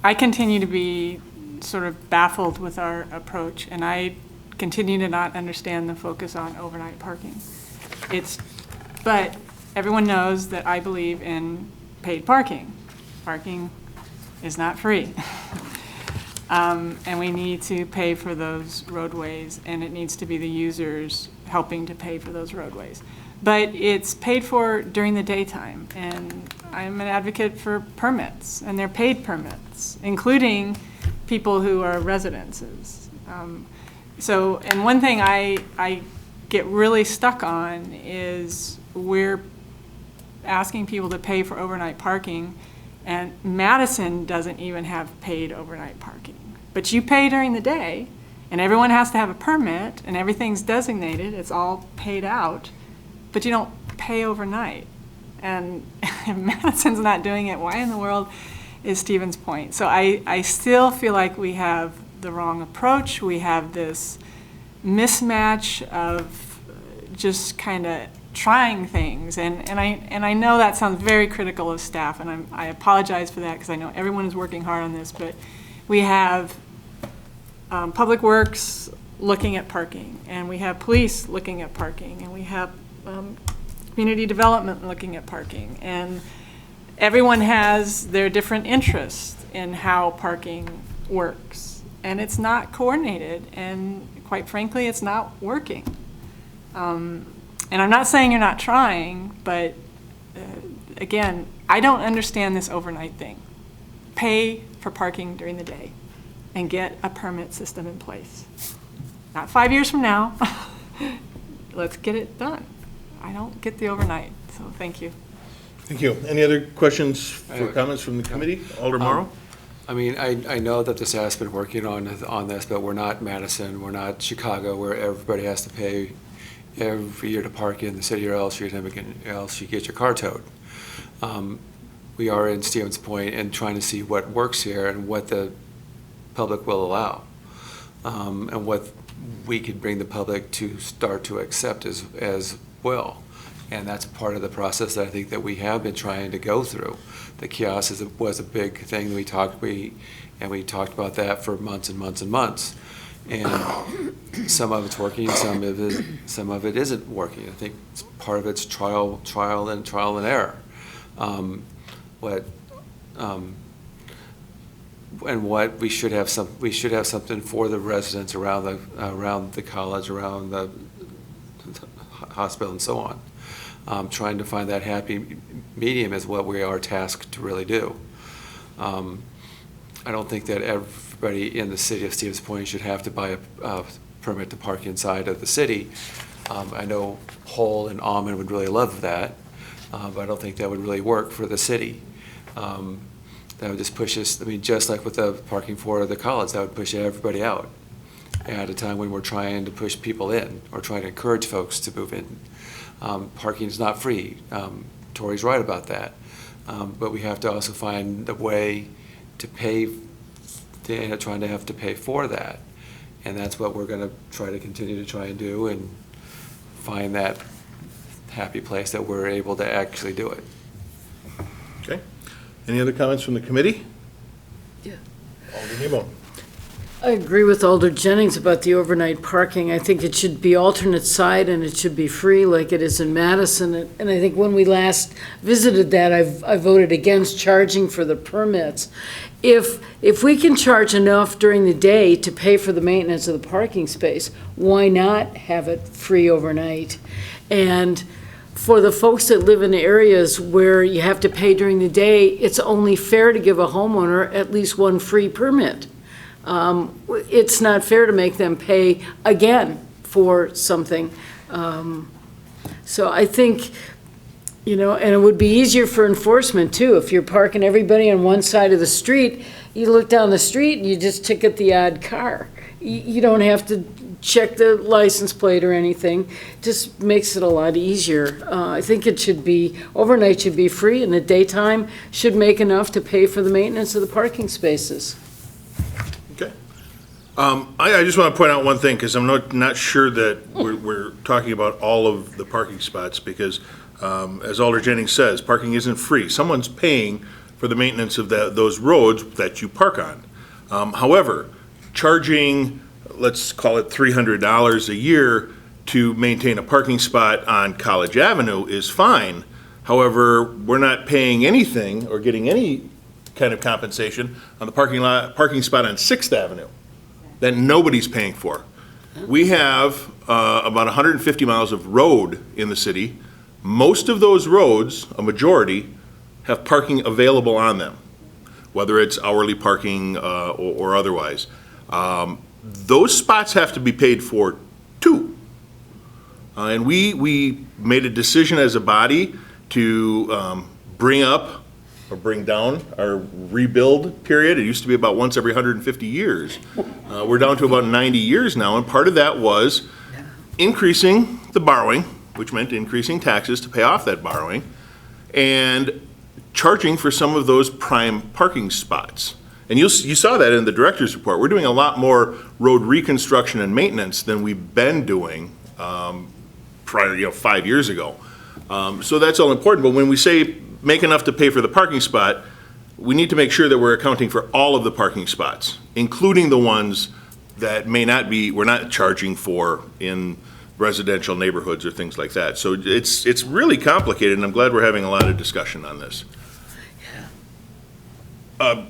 I continue to be sort of baffled with our approach, and I continue to not understand the focus on overnight parking. But everyone knows that I believe in paid parking. Parking is not free. And we need to pay for those roadways, and it needs to be the users helping to pay for those roadways. But it's paid for during the daytime, and I'm an advocate for permits, and they're paid permits, including people who are residences. And one thing I get really stuck on is we're asking people to pay for overnight parking, and Madison doesn't even have paid overnight parking. But you pay during the day, and everyone has to have a permit, and everything's designated, it's all paid out, but you don't pay overnight. And if Madison's not doing it, why in the world is Stephen's point? So I still feel like we have the wrong approach. We have this mismatch of just kind of trying things, and I know that sounds very critical of staff, and I apologize for that because I know everyone is working hard on this, but we have Public Works looking at parking, and we have police looking at parking, and we have community development looking at parking, and everyone has their different interests in how parking works, and it's not coordinated, and quite frankly, it's not working. And I'm not saying you're not trying, but again, I don't understand this overnight thing. Pay for parking during the day and get a permit system in place. Not 5 years from now. Let's get it done. I don't get the overnight, so thank you. Thank you. Any other questions or comments from the committee? Alder Morrow? I mean, I know that the staff's been working on this, but we're not Madison, we're not Chicago, where everybody has to pay every year to park in the city, or else you get your car towed. We are in Stevens Point and trying to see what works here and what the public will allow, and what we could bring the public to start to accept as well. And that's part of the process that I think that we have been trying to go through. The kiosk was a big thing that we talked about that for months and months and months. And some of it's working, some of it isn't working. I think part of it's trial and error. What we should have something for the residents around the college, around the hospital, and so on. Trying to find that happy medium is what we are tasked to really do. I don't think that everybody in the city of Stevens Point should have to buy a permit to park inside of the city. I know Hull and Almond would really love that, but I don't think that would really work for the city. That would just push us, I mean, just like with the parking for the college, that would push everybody out at a time when we're trying to push people in or trying to encourage folks to move in. Parking is not free. Tori's right about that. But we have to also find a way to pay, trying to have to pay for that. And that's what we're going to continue to try and do, and find that happy place that we're able to actually do it. Okay. Any other comments from the committee? Yeah. Alder Nebo. I agree with Alder Jennings about the overnight parking. I think it should be alternate side and it should be free like it is in Madison. And I think when we last visited that, I voted against charging for the permits. If we can charge enough during the day to pay for the maintenance of the parking space, why not have it free overnight? And for the folks that live in areas where you have to pay during the day, it's only fair to give a homeowner at least one free permit. It's not fair to make them pay again for something. So I think, and it would be easier for enforcement too. If you're parking everybody on one side of the street, you look down the street and you just ticket the odd car. You don't have to check the license plate or anything. Just makes it a lot easier. I think overnight should be free, and the daytime should make enough to pay for the maintenance of the parking spaces. Okay. I just want to point out one thing, because I'm not sure that we're talking about all of the parking spots, because as Alder Jennings says, parking isn't free. Someone's paying for the maintenance of those roads that you park on. However, charging, let's call it $300 a year to maintain a parking spot on College Avenue is fine. However, we're not paying anything or getting any kind of compensation on the parking spot on 6th Avenue that nobody's paying for. We have about 150 miles of road in the city. Most of those roads, a majority, have parking available on them, whether it's hourly parking or otherwise. Those spots have to be paid for too. And we made a decision as a body to bring up or bring down our rebuild period. It used to be about once every 150 years. We're down to about 90 years now, and part of that was increasing the borrowing, which meant increasing taxes to pay off that borrowing, and charging for some of those prime parking spots. And you saw that in the director's report. We're doing a lot more road reconstruction and maintenance than we've been doing prior, 5 years ago. So that's all important. But when we say make enough to pay for the parking spot, we need to make sure that we're accounting for all of the parking spots, including the ones that we're not charging for in residential neighborhoods or things like that. So it's really complicated, and I'm glad we're having a lot of discussion on this.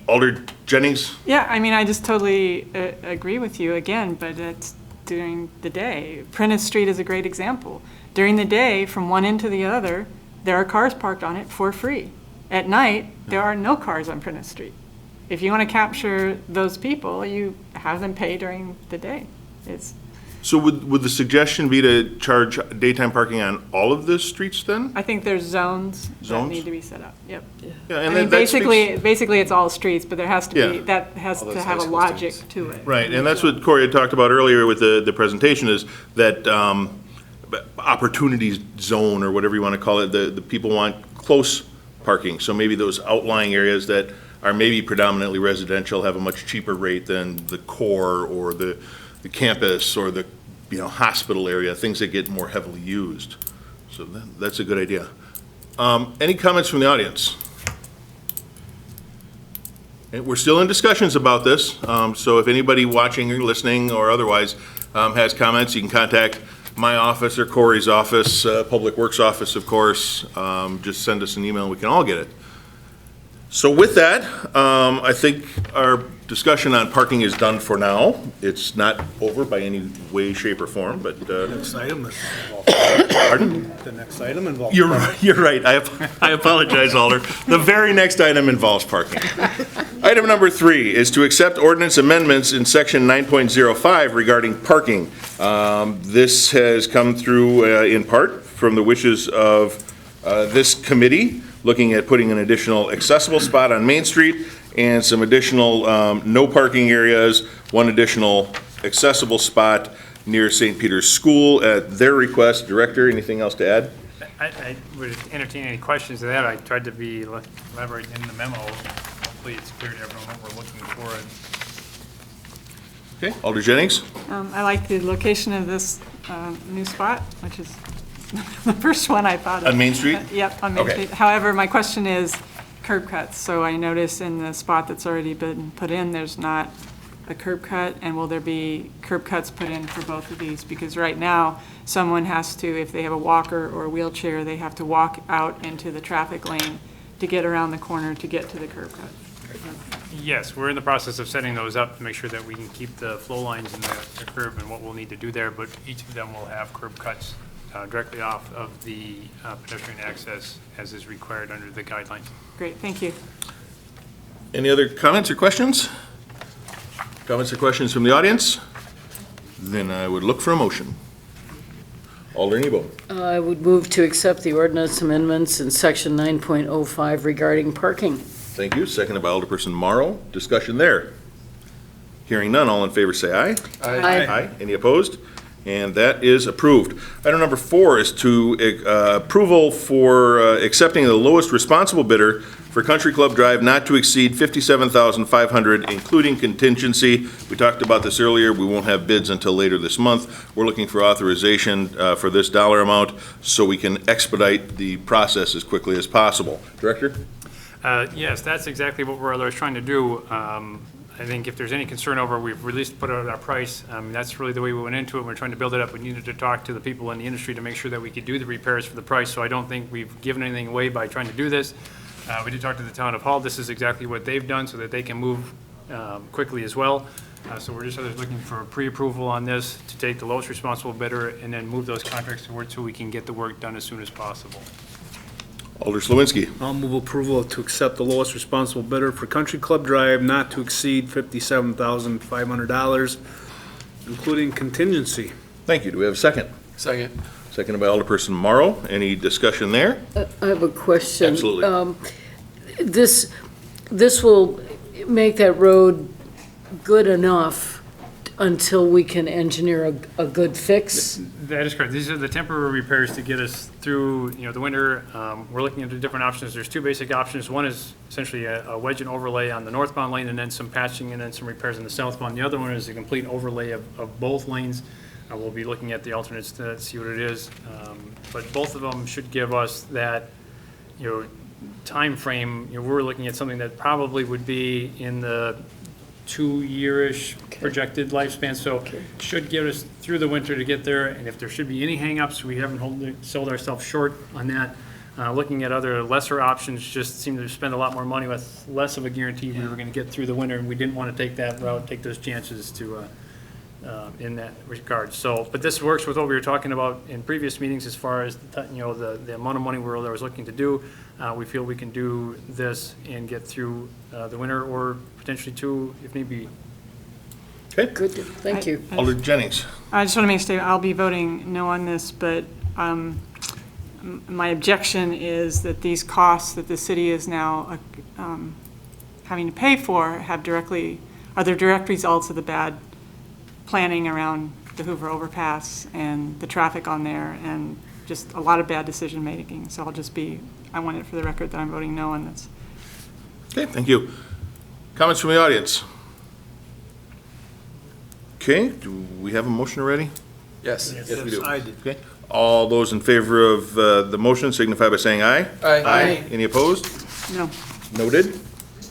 Alder Jennings? Yeah, I just totally agree with you again, but it's during the day. Prentice Street is a great example. During the day, from one end to the other, there are cars parked on it for free. At night, there are no cars on Prentice Street. If you want to capture those people, you have them pay during the day. So would the suggestion be to charge daytime parking on all of the streets then? I think there's zones that Zones? need to be set up, yep. Yeah, I and mean, that speaks- basically, it's all streets, but there has to Yeah. be, that has All to those have high a school logic students. to it. Right, and that's what Corey had talked about earlier with the presentation is that opportunity zone, or whatever you want to call it, the people want close parking. So maybe those outlying areas that are maybe predominantly residential have a much cheaper rate than the core or the campus or the, hospital area, things that get more heavily used. So that's a good idea. Any comments from the audience? And we're still in discussions about this, so if anybody watching or listening or otherwise has comments, you can contact my office or Corey's office, Public Works office, of course. Just send us an email and we can all get it. So with that, I think our discussion on parking is done for now. It's not over by any way, shape, or form, but, Next item is pardon? the next item involves. You're right. I apologize, Alder. The very next item involves parking. Item number 3 is to accept ordinance amendments in section 9.05 regarding parking. This has come through in part from the wishes of this committee, looking at putting an additional accessible spot on Main Street and some additional no parking areas, one additional accessible spot near St. Peter's School at their request. Director, anything else to add? I would entertain any questions to that. I tried to be elaborate in the memo. Hopefully it's clear to everyone what we're looking for. Okay, Alder Jennings? I like the location of this new spot, which is the first one I thought of. On Main Street? Yep, on Main Okay. Street. However, my question is curb cuts. So I notice in the spot that's already been put in, there's not a curb cut, and will there be curb cuts put in for both of these? Because right now, someone has to, if they have a walker or a wheelchair, they have to walk out into the traffic lane to get around the corner to get to the curb cut. Yes, we're in the process of setting those up to make sure that we can keep the flow lines in the curb and what we'll need to do there, but each of them will have curb cuts directly off of the pedestrian access as is required under the guidelines. Great, thank you. Any other comments or questions? Comments or questions from the audience? Then I would look for a motion. Alder Nebo. I would move to accept the ordinance amendments in section 9.05 regarding parking. Thank you. Seconded by Alderperson Morrow. Discussion there. Hearing none, all in favor say aye. Aye. Any opposed? And that is approved. Item number 4 is to approval for accepting the lowest responsible bidder for Country Club Drive not to exceed $57,500, including contingency. We talked about this earlier. We won't have bids until later this month. We're looking for authorization for this dollar amount so we can expedite the process as quickly as possible. Director? Yes, that's exactly what we're otherwise trying to do. I think if there's any concern over, we've put out our price. That's really the way we went into it. We're trying to build it up. We needed to talk to the people in the industry to make sure that we could do the repairs for the price. So I don't think we've given anything away by trying to do this. We did talk to the town of Hull. This is exactly what they've done so that they can move quickly as well. So we're just looking for pre-approval on this to take the lowest responsible bidder and then move those contracts forward so we can get the work done as soon as possible. Alder Slawinski. I'll move approval to accept the lowest responsible bidder for Country Club Drive not to exceed $57,500, including contingency. Thank you. Do we have a second? Second. Seconded by Alderperson Morrow. Any discussion there? I have a question. Absolutely. This will make that road good enough until we can engineer a good fix? That is correct. These are the temporary repairs to get us through, the winter. We're looking into different options. There's 2 basic options. One is essentially a wedge and overlay on the northbound lane and then some patching and then some repairs on the southbound. The other one is a complete overlay of both lanes. We'll be looking at the alternates to see what it is. But both of them should give us that, time frame. We're looking at something that probably would be in the 2-year-ish projected lifespan, so should get us through the winter to get there, and if there should be any hangups, we haven't sold ourselves short on that. Looking at other lesser options just seemed to spend a lot more money with less of a guarantee we were going to get through the winter, and we didn't want to take that route, take those chances to in that regard. So, but this works with what we were talking about in previous meetings as far as the amount of money we're always looking to do. We feel we can do this and get through the winter or potentially 2 if need be. Okay. Good, thank you. Alder Jennings. I just want to make a statement, I'll be voting no on this, but my objection is that these costs that the city is now having to pay for are the direct results of the bad planning around the Hoover overpass and the traffic on there, and just a lot of bad decision making. So I want it for the record that I'm voting no on this. Okay, thank you. Comments from the audience? Okay, do we have a motion already? Yes. Yes, we do. I did. Okay, all those in favor of the motion signify by saying aye. Aye. Any opposed? No. Noted.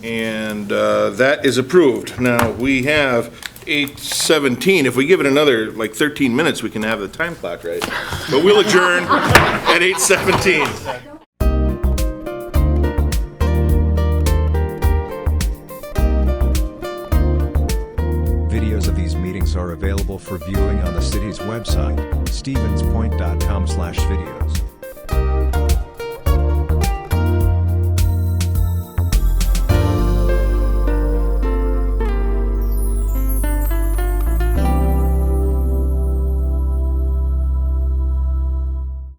And that is approved. Now, we have 8:17. If we give it another, 13 minutes, we can have the time clock right. But we'll adjourn at 8:17. Videos of these meetings are available for viewing on the city's website, stevenspoint.com/videos.